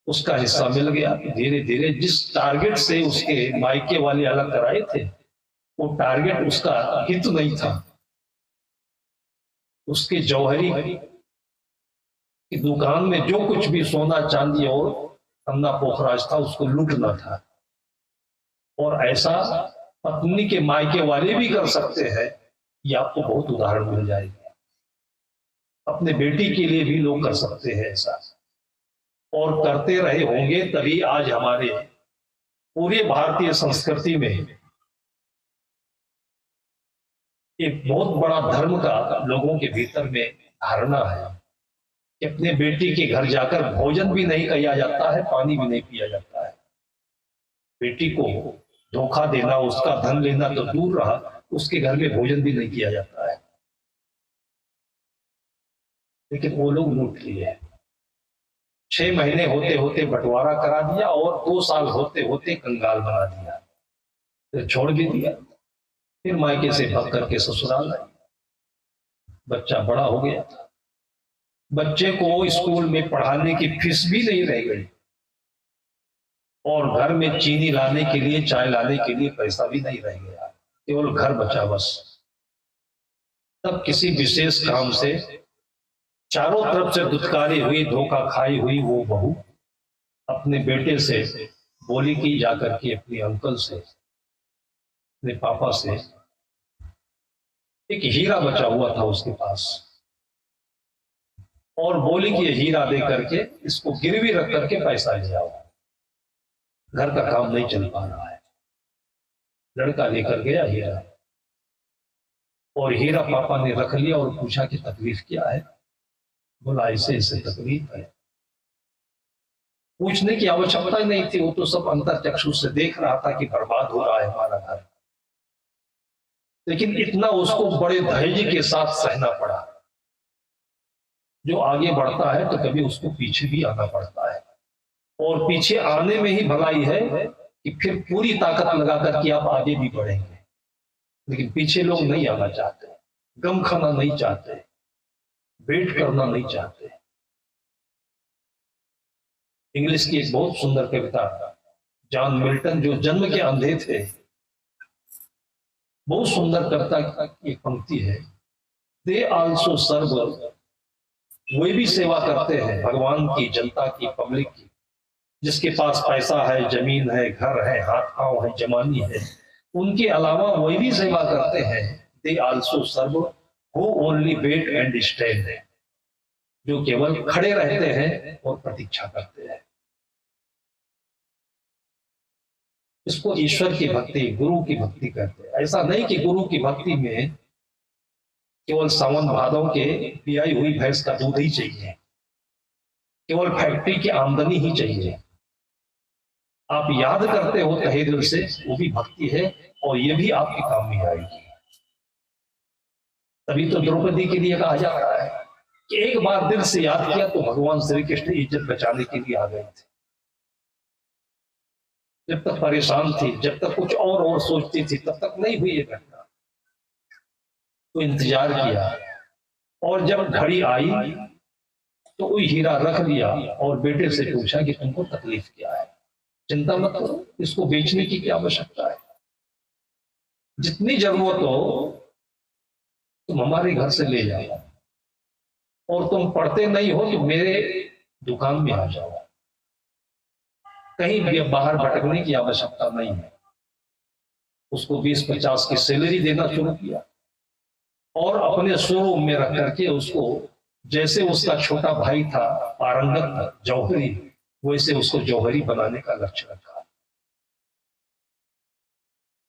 उसका हिस्सा मिल गया। धीरे धीरे जिस टारगेट से उसके मायके वाले अलग कराए थे, वो टारगेट उसका हित नहीं था। उसके जौहरी की दुकान में जो कुछ भी सोना चांदी और अन्ना पोखराज था, उसको लूटना था। और ऐसा पत्नी के मायके वाले भी कर सकते हैं, ये आपको बहुत उदाहरण मिल जाएगा। अपने बेटी के लिए भी लोग कर सकते हैं ऐसा, और करते रहे होंगे, तभी आज हमारे पूरे भारतीय संस्कृति में एक बहुत बड़ा धर्म का लोगों के भीतर में धारणा है कि अपने बेटी के घर जाकर भोजन भी नहीं किया जाता है, पानी भी नहीं पिया जाता है। बेटी को धोखा देना, उसका धन लेना तो दूर रहा, उसके घर में भोजन भी नहीं किया जाता है। लेकिन वो लोग लूट लिए। 6 महीने होते होते बंटवारा करा दिया और 2 साल होते होते कंगाल बना दिया, फिर छोड़ भी दिया। फिर मायके से भाग करके ससुराल आई। बच्चा बड़ा हो गया था, बच्चे को स्कूल में पढ़ाने की फीस भी नहीं रह गई, और घर में चीनी लाने के लिए, चाय लाने के लिए पैसा भी नहीं रह गया, केवल घर बचा बस। तब किसी विशेष काम से चारों तरफ से दुत्कारी हुई, धोखा खाई हुई वो बहू अपने बेटे से बोली कि जाकर के अपने अंकल से, अपने पापा से, एक हीरा बचा हुआ था उसके पास, और बोली कि ये हीरा दे करके इसको गिरवी रख करके पैसा ले आओ, घर का काम नहीं चल पा रहा है। लड़का लेकर गया हीरा, और हीरा पापा ने रख लिया और पूछा कि तकलीफ क्या है? बोला ऐसे ऐसे तकलीफ है। पूछने की आवश्यकता ही नहीं थी, वो तो सब अंतर चक्षु से देख रहा था कि बर्बाद हो रहा है हमारा घर। लेकिन इतना उसको बड़े धैर्य के साथ सहना पड़ा। जो आगे बढ़ता है तो कभी उसको पीछे भी आना पड़ता है, और पीछे आने में ही भलाई है कि फिर पूरी ताकत लगाकर के आप आगे भी बढ़ेंगे। लेकिन पीछे लोग नहीं आना चाहते, गम खाना नहीं चाहते, वेट करना नहीं चाहते। इंग्लिश की एक बहुत सुंदर कविता, जॉन मिल्टन जो जन्म के अंधे थे, बहुत सुंदर कविता की एक पंक्ति है, दे आल्सो सर्व, वे भी सेवा करते हैं भगवान की, जनता की, पब्लिक की। जिसके पास पैसा है, जमीन है, घर है, हाथ पांव है, जमानी है, उनके अलावा वे भी सेवा करते हैं। They also serve who only wait and stand, है जो केवल खड़े रहते हैं और प्रतीक्षा करते हैं। इसको ईश्वर की भक्ति, गुरु की भक्ति कहते हैं। ऐसा नहीं कि गुरु की भक्ति में केवल सावन भादों के पियाई हुई भैंस का दूध ही चाहिए, केवल फैक्ट्री की आमदनी ही चाहिए। आप याद करते हो तहे दिल से, वो भी भक्ति है, और ये भी आपके काम में आएगी। तभी तो द्रौपदी के लिए कहा जाता है कि एक बार दिल से याद किया तो भगवान श्री कृष्ण इज्जत बचाने के लिए आ गए थे। जब तक परेशान थी, जब तक कुछ और सोचती थी, तब तक नहीं हुई ये घटना। तो इंतजार किया, और जब घड़ी आई तो वही हीरा रख लिया, और बेटे से पूछा कि तुमको तकलीफ क्या है? चिंता मत करो, इसको बेचने की क्या आवश्यकता है, जितनी जरूरत हो तुम हमारे घर से ले जाओ, और तुम पढ़ते नहीं हो तो मेरे दुकान में आ जाओ, कहीं भी बाहर भटकने की आवश्यकता नहीं है। उसको 20-50 की सैलरी देना शुरू किया, और अपने शोरूम में रख करके उसको, जैसे उसका छोटा भाई था पारंगत जौहरी, वैसे उसको जौहरी बनाने का लक्ष्य रखा।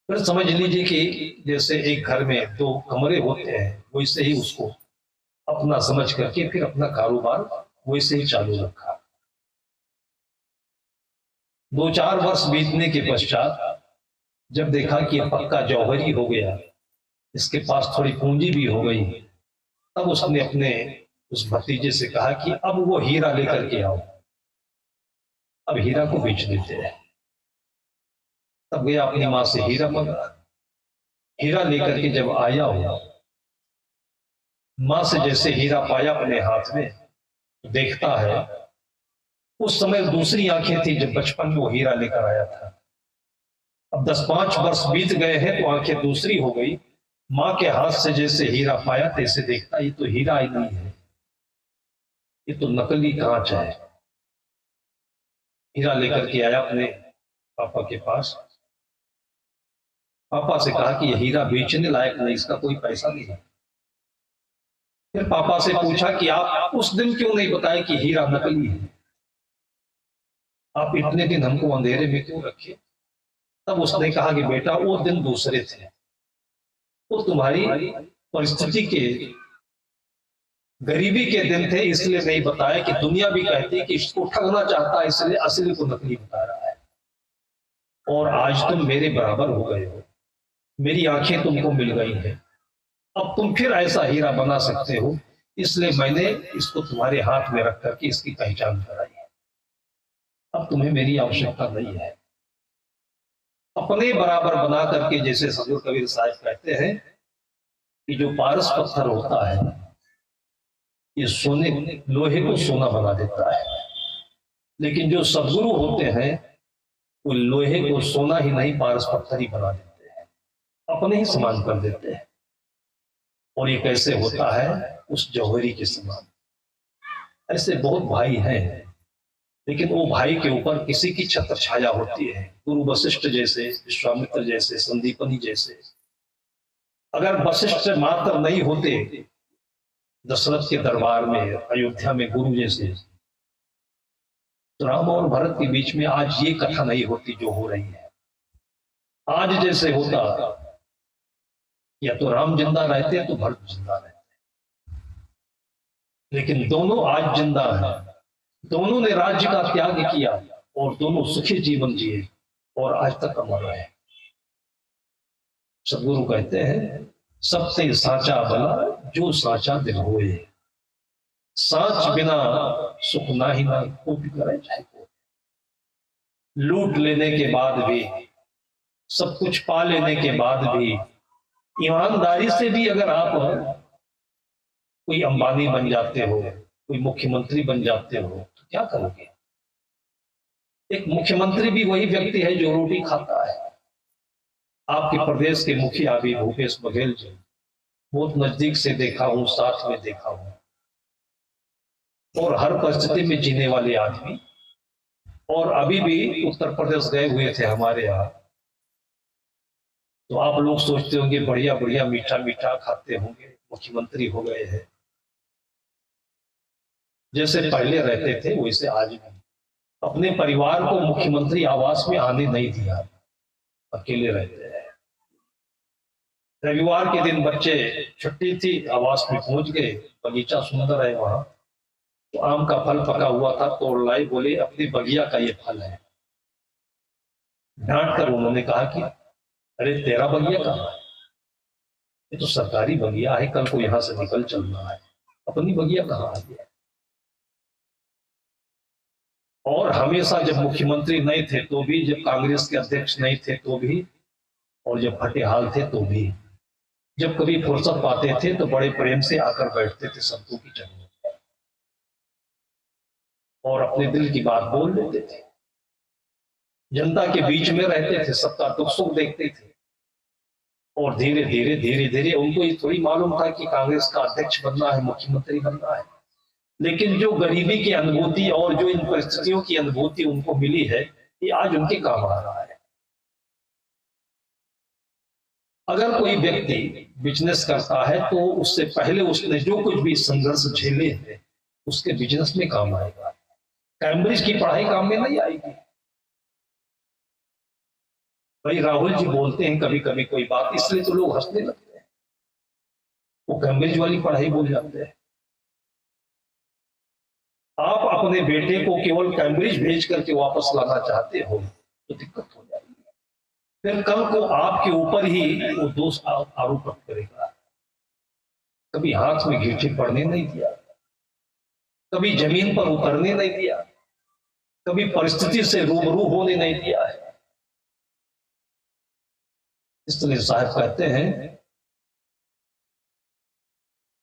फिर समझ लीजिए कि जैसे एक घर में 2 कमरे होते हैं, वैसे ही उसको अपना समझ करके फिर अपना कारोबार वैसे ही चालू रखा। 2-4 वर्ष बीतने के पश्चात जब देखा कि पक्का जौहरी हो गया, इसके पास थोड़ी पूंजी भी हो गई, तब उसने अपने उस भतीजे से कहा कि अब वो हीरा लेकर के आओ, अब हीरा को बेच देते हैं। तब गया अपनी मां से हीरा मंगा, हीरा लेकर के जब आया हो, मां से जैसे हीरा पाया अपने हाथ में, देखता है उस समय दूसरी आंखें थी जब बचपन में वो हीरा लेकर आया था। अब 10-5 वर्ष बीत गए हैं तो आंखें दूसरी हो गई। माँ के हाथ से जैसे हीरा पाया तैसे देखता ये तो हीरा ही नहीं है, ये तो नकली कांच है। हीरा लेकर के आया अपने पापा के पास। पापा से कहा कि यह हीरा बेचने लायक नहीं, इसका कोई पैसा नहीं है। फिर पापा से पूछा कि आप उस दिन क्यों नहीं बताए कि हीरा नकली है, आप इतने दिन हमको अंधेरे में क्यों रखे। तब उसने कहा कि बेटा वो दिन दूसरे थे, वो तुम्हारी परिस्थिति के गरीबी के दिन थे, इसलिए नहीं बताया कि दुनिया भी कहती कि इसको ठगना चाहता है इसलिए असली को नकली बता रहा है। और आज तुम मेरे बराबर हो गए हो, मेरी आंखें तुमको मिल गई हैं, अब तुम फिर ऐसा हीरा बना सकते हो, इसलिए मैंने इसको तुम्हारे हाथ में रख करके इसकी पहचान कराई है। अब तुम्हें मेरी आवश्यकता नहीं है। अपने बराबर बना करके, जैसे सदगुरु कबीर साहब कहते हैं कि जो पारस पत्थर होता है ये सोने लोहे को सोना बना देता है, लेकिन जो सदगुरु होते हैं वो लोहे को सोना ही नहीं पारस पत्थर ही बना देते हैं, अपने ही समान कर देते हैं। और ये कैसे होता है, उस जौहरी के समान। ऐसे बहुत भाई हैं, लेकिन वो भाई के ऊपर किसी की छत्र छाया होती है। गुरु वशिष्ठ जैसे, विश्वामित्र जैसे, संदीपनी जैसे। अगर वशिष्ठ मात्र नहीं होते दशरथ के दरबार में, अयोध्या में गुरु जैसे, तो राम और भरत के बीच में आज ये कथा नहीं होती जो हो रही है। आज जैसे होता, या तो राम जिंदा रहते तो भरत जिंदा रहते, लेकिन दोनों आज जिंदा हैं। दोनों ने राज्य का त्याग किया और दोनों सुखी जीवन जिए और आज तक अमर रहे। सदगुरु कहते हैं सबसे साचा भला जो साचा दिल होए, साच बिना सुख ना ही ना को भी करे चाहे को। लूट लेने के बाद भी, सब कुछ पा लेने के बाद भी, ईमानदारी से भी अगर आप कोई अंबानी बन जाते हो, कोई मुख्यमंत्री बन जाते हो, तो क्या करोगे। एक मुख्यमंत्री भी वही व्यक्ति है जो रोटी खाता है। आपके प्रदेश के मुखिया भी भूपेश बघेल जी, बहुत नजदीक से देखा हूं, साथ में देखा हूं, और हर परिस्थिति में जीने वाले आदमी। और अभी भी उत्तर प्रदेश गए हुए थे हमारे यहाँ, तो आप लोग सोचते होंगे बढ़िया बढ़िया मीठा मीठा खाते होंगे, मुख्यमंत्री हो गए हैं। जैसे पहले रहते थे वैसे आज भी अपने परिवार को मुख्यमंत्री आवास में आने नहीं दिया, अकेले रहते हैं। रविवार के दिन बच्चे छुट्टी थी, आवास में पहुंच गए, बगीचा सुंदर है वहां, तो आम का फल पका हुआ था, तोड़ लाई, बोले अपनी बगिया का ये फल है। डांट कर उन्होंने कहा कि अरे तेरा बगिया कहाँ है, ये तो सरकारी बगिया है, कल को यहां से निकल चलना है, अपनी बगिया कहाँ आ गया। और हमेशा जब मुख्यमंत्री नहीं थे तो भी, जब कांग्रेस के अध्यक्ष नहीं थे तो भी, और जब फटेहाल थे तो भी, जब कभी फुर्सत पाते थे तो बड़े प्रेम से आकर बैठते थे संतों की जगह और अपने दिल की बात बोल लेते थे। जनता के बीच में रहते थे, सबका दुख सुख देखते थे। और धीरे धीरे धीरे धीरे उनको ये थोड़ी मालूम था कि कांग्रेस का अध्यक्ष बनना है, मुख्यमंत्री बनना है, लेकिन जो गरीबी की अनुभूति और जो इन परिस्थितियों की अनुभूति उनको मिली है, ये आज उनके काम आ रहा है। अगर कोई व्यक्ति बिजनेस करता है तो उससे पहले उसने जो कुछ भी संघर्ष झेले हैं उसके बिजनेस में काम आएगा। कैम्ब्रिज की पढ़ाई काम में नहीं आएगी। भाई राहुल जी बोलते हैं कभी कभी कोई बात, इसलिए तो लोग हंसने लगते हैं, वो कैम्ब्रिज वाली पढ़ाई बोल जाते हैं। आप अपने बेटे को केवल कैम्ब्रिज भेज करके वापस लाना चाहते हो तो दिक्कत हो जाएगी। फिर कल को आपके ऊपर ही वो दोष आरोप करेगा। कभी हाथ में गिरठी पड़ने नहीं दिया, कभी जमीन पर उतरने नहीं दिया, कभी परिस्थिति से रूबरू होने नहीं दिया है। इसलिए साहब कहते हैं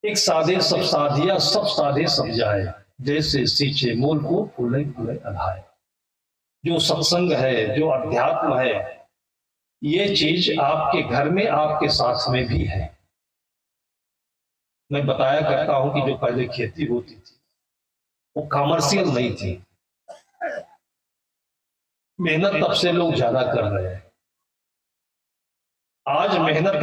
एक साधे सब साधिया, सब साधे सब जाए। जैसे सींचे मूल को फूले फूले अधाए। जो सत्संग है, जो अध्यात्म है, ये चीज आपके घर में, आपके साथ में भी है। मैं बताया करता हूं कि जो पहले खेती होती थी वो कमर्शियल नहीं थी। मेहनत तब से लोग ज्यादा कर रहे हैं। आज मेहनत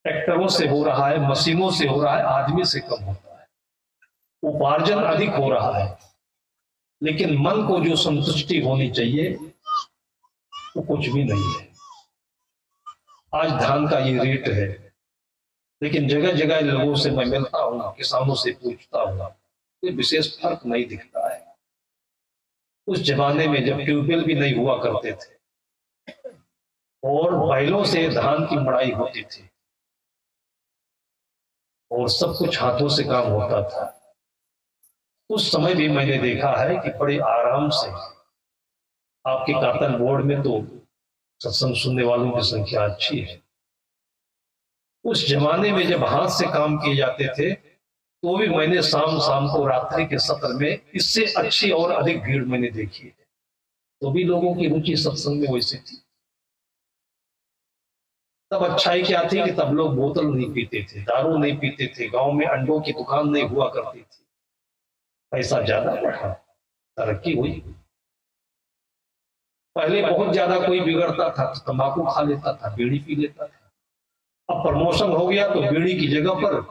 ट्रैक्टरों से हो रहा है, मशीनों से हो रहा है, आदमी से कम होता है। उपार्जन अधिक हो रहा है, लेकिन मन को जो संतुष्टि होनी चाहिए वो कुछ भी नहीं है। आज धान का ये रेट है, लेकिन जगह जगह लोगों से मैं मिलता हूं, किसानों से पूछता हूं, कोई विशेष फर्क नहीं दिखता है। उस जमाने में जब ट्यूबवेल भी नहीं हुआ करते थे और बैलों से धान की मड़ाई होती थी और सब कुछ हाथों से काम होता था, उस समय भी मैंने देखा है कि बड़े आराम से आपके कातल बोर्ड में तो सत्संग सुनने वालों की संख्या अच्छी है। उस जमाने में जब हाथ से काम किए जाते थे तो भी मैंने शाम शाम को रात्रि के सत्र में इससे अच्छी और अधिक भीड़ मैंने देखी है। तो भी लोगों की रुचि सत्संग में वैसी थी। तब अच्छाई क्या थी कि तब लोग बोतल नहीं पीते थे, दारू नहीं पीते थे, गांव में अंडों की दुकान नहीं हुआ करती थी, पैसा ज्यादा बढ़ा, तरक्की हुई। पहले बहुत ज्यादा कोई बिगड़ता था तो तंबाकू खा लेता था, बीड़ी पी लेता था। अब प्रमोशन हो गया तो बीड़ी की जगह पर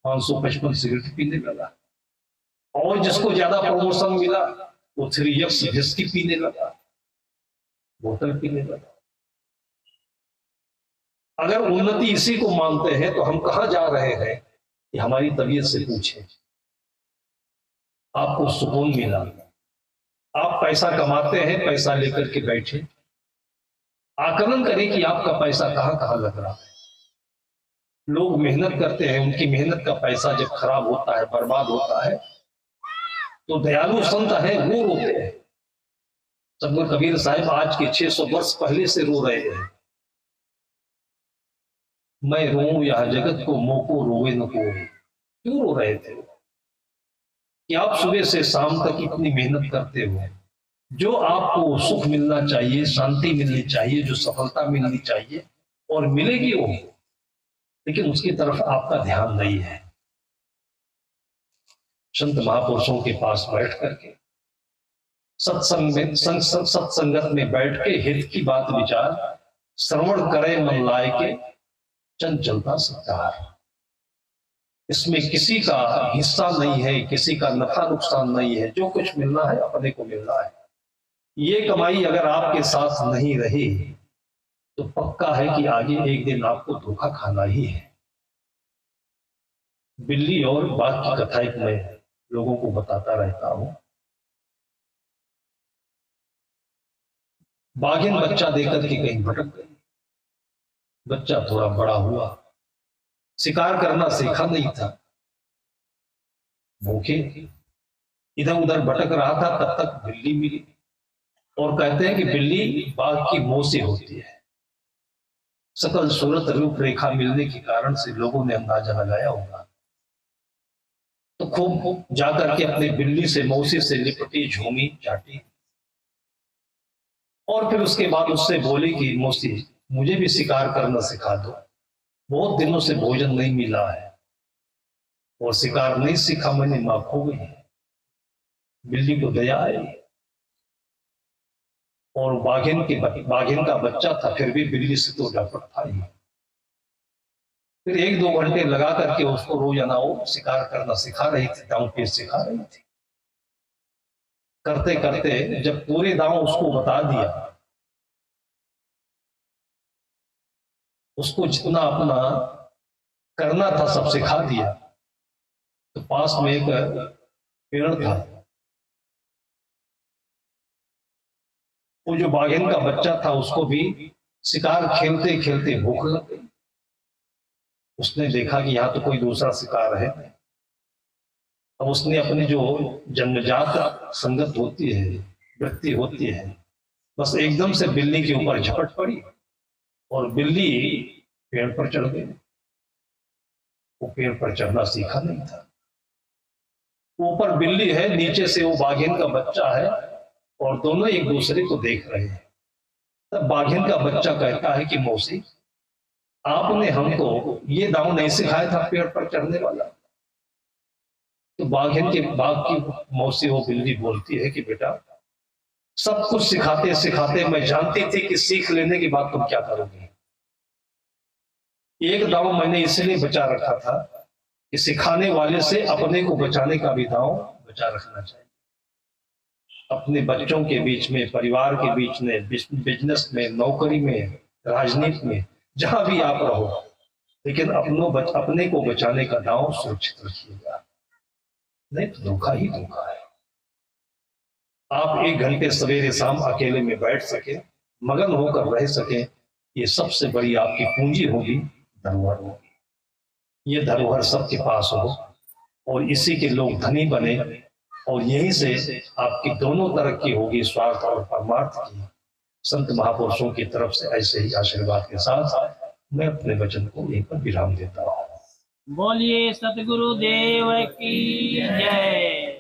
555 सिगरेट पीने लगा, और जिसको ज्यादा प्रमोशन मिला वो 3X विस्की पीने लगा, बोतल पीने लगा। अगर उन्नति इसी को मानते हैं तो हम कहां जा रहे हैं कि हमारी तबीयत से पूछे। आपको सुकून मिला, आप पैसा कमाते हैं, पैसा लेकर के बैठे, आकलन करें कि आपका पैसा कहां कहां लग रहा है। लोग मेहनत करते हैं, उनकी मेहनत का पैसा जब खराब होता है, बर्बाद होता है, तो दयालु संत है वो रोते हैं। सदगुरु कबीर साहब आज के 600 वर्ष पहले से रो रहे हैं। मैं रोऊं यह जगत को, मोको रोवे न कोई। क्यों रो रहे थे कि आप सुबह से शाम तक इतनी मेहनत करते हो, जो आपको सुख मिलना चाहिए, शांति मिलनी चाहिए, जो सफलता मिलनी चाहिए और मिलेगी वो, लेकिन उसकी तरफ आपका ध्यान नहीं है। संत महापुरुषों के पास बैठ करके सत्संग में सत्संगत में बैठ के हित की बात विचार श्रवण करे मन लाए के, चंचलता सत्कार। इसमें किसी का हिस्सा नहीं है, किसी का नफा नुकसान नहीं है। जो कुछ मिलना है अपने को मिलना है। ये कमाई अगर आपके साथ नहीं रही तो पक्का है कि आगे एक दिन आपको धोखा खाना ही है। बिल्ली और बाघ की कथा एक मैं लोगों को बताता रहता हूं। बाघिन बच्चा देकर के कहीं भटक गई। बच्चा थोड़ा बड़ा हुआ, शिकार करना सीखा नहीं था, भूखे इधर उधर भटक रहा था, तब तक बिल्ली मिली। और कहते हैं कि बिल्ली बाघ की मौसी होती है। सकल सूरत रूप रेखा मिलने के कारण से लोगों ने अंदाजा लगाया होगा। तो खूब जाकर के अपने बिल्ली से, मौसी से लिपटी, झूमी, चाटी, और फिर उसके बाद उससे बोली कि मौसी मुझे भी शिकार करना सिखा दो, बहुत दिनों से भोजन नहीं मिला है और शिकार नहीं सीखा, मैंने मां खो गई। बिल्ली को दया आई और बाघिन का बच्चा था, फिर भी बिल्ली से तो डरपट था ही। फिर 1-2 घंटे लगा करके उसको रोजाना वो शिकार करना सिखा रही थी, दांव पेच सिखा रही थी। करते करते जब पूरे दांव उसको बता दिया, उसको जितना अपना करना था सब सिखा दिया, तो पास में एक पेड़ था। वो जो बाघिन का बच्चा था उसको भी शिकार खेलते खेलते भूख लग गई। उसने देखा कि यहाँ तो कोई दूसरा शिकार है। अब उसने अपनी जो जन्मजात संगत होती है, वृत्ति होती है, बस एकदम से बिल्ली के ऊपर झपट पड़ी और बिल्ली पेड़ पर चढ़ गई। वो पेड़ पर चढ़ना सीखा नहीं था। ऊपर बिल्ली है, नीचे से वो बाघिन का बच्चा है और दोनों एक दूसरे को देख रहे हैं। तब बाघिन का बच्चा कहता है कि मौसी, आपने हमको ये दांव नहीं सिखाया था पेड़ पर चढ़ने वाला। तो बाघ की मौसी वो बिल्ली बोलती है कि बेटा, सब कुछ सिखाते सिखाते मैं जानती थी कि सीख लेने के बाद तुम क्या करोगे। एक दांव मैंने इसलिए बचा रखा था कि सिखाने वाले से अपने को बचाने का भी दांव बचा रखना चाहिए। अपने बच्चों के बीच में, परिवार के बीच में, बिजनेस में, नौकरी में, राजनीति में, जहां भी आप रहो, लेकिन अपने को बचाने का दांव सुरक्षित रखिएगा, नहीं तो धोखा ही धोखा है। आप 1 घंटे सवेरे शाम अकेले में बैठ सके, मगन होकर रह सके, ये सबसे बड़ी आपकी पूंजी होगी, धरोहर होगी। ये धरोहर सबके पास हो और इसी के लोग धनी बने और यहीं से आपकी दोनों तरक्की होगी, स्वार्थ और परमार्थ की। संत महापुरुषों की तरफ से ऐसे ही आशीर्वाद के साथ मैं अपने वचन को यहीं पर विराम देता हूँ। बोलिए सतगुरु देव की जय।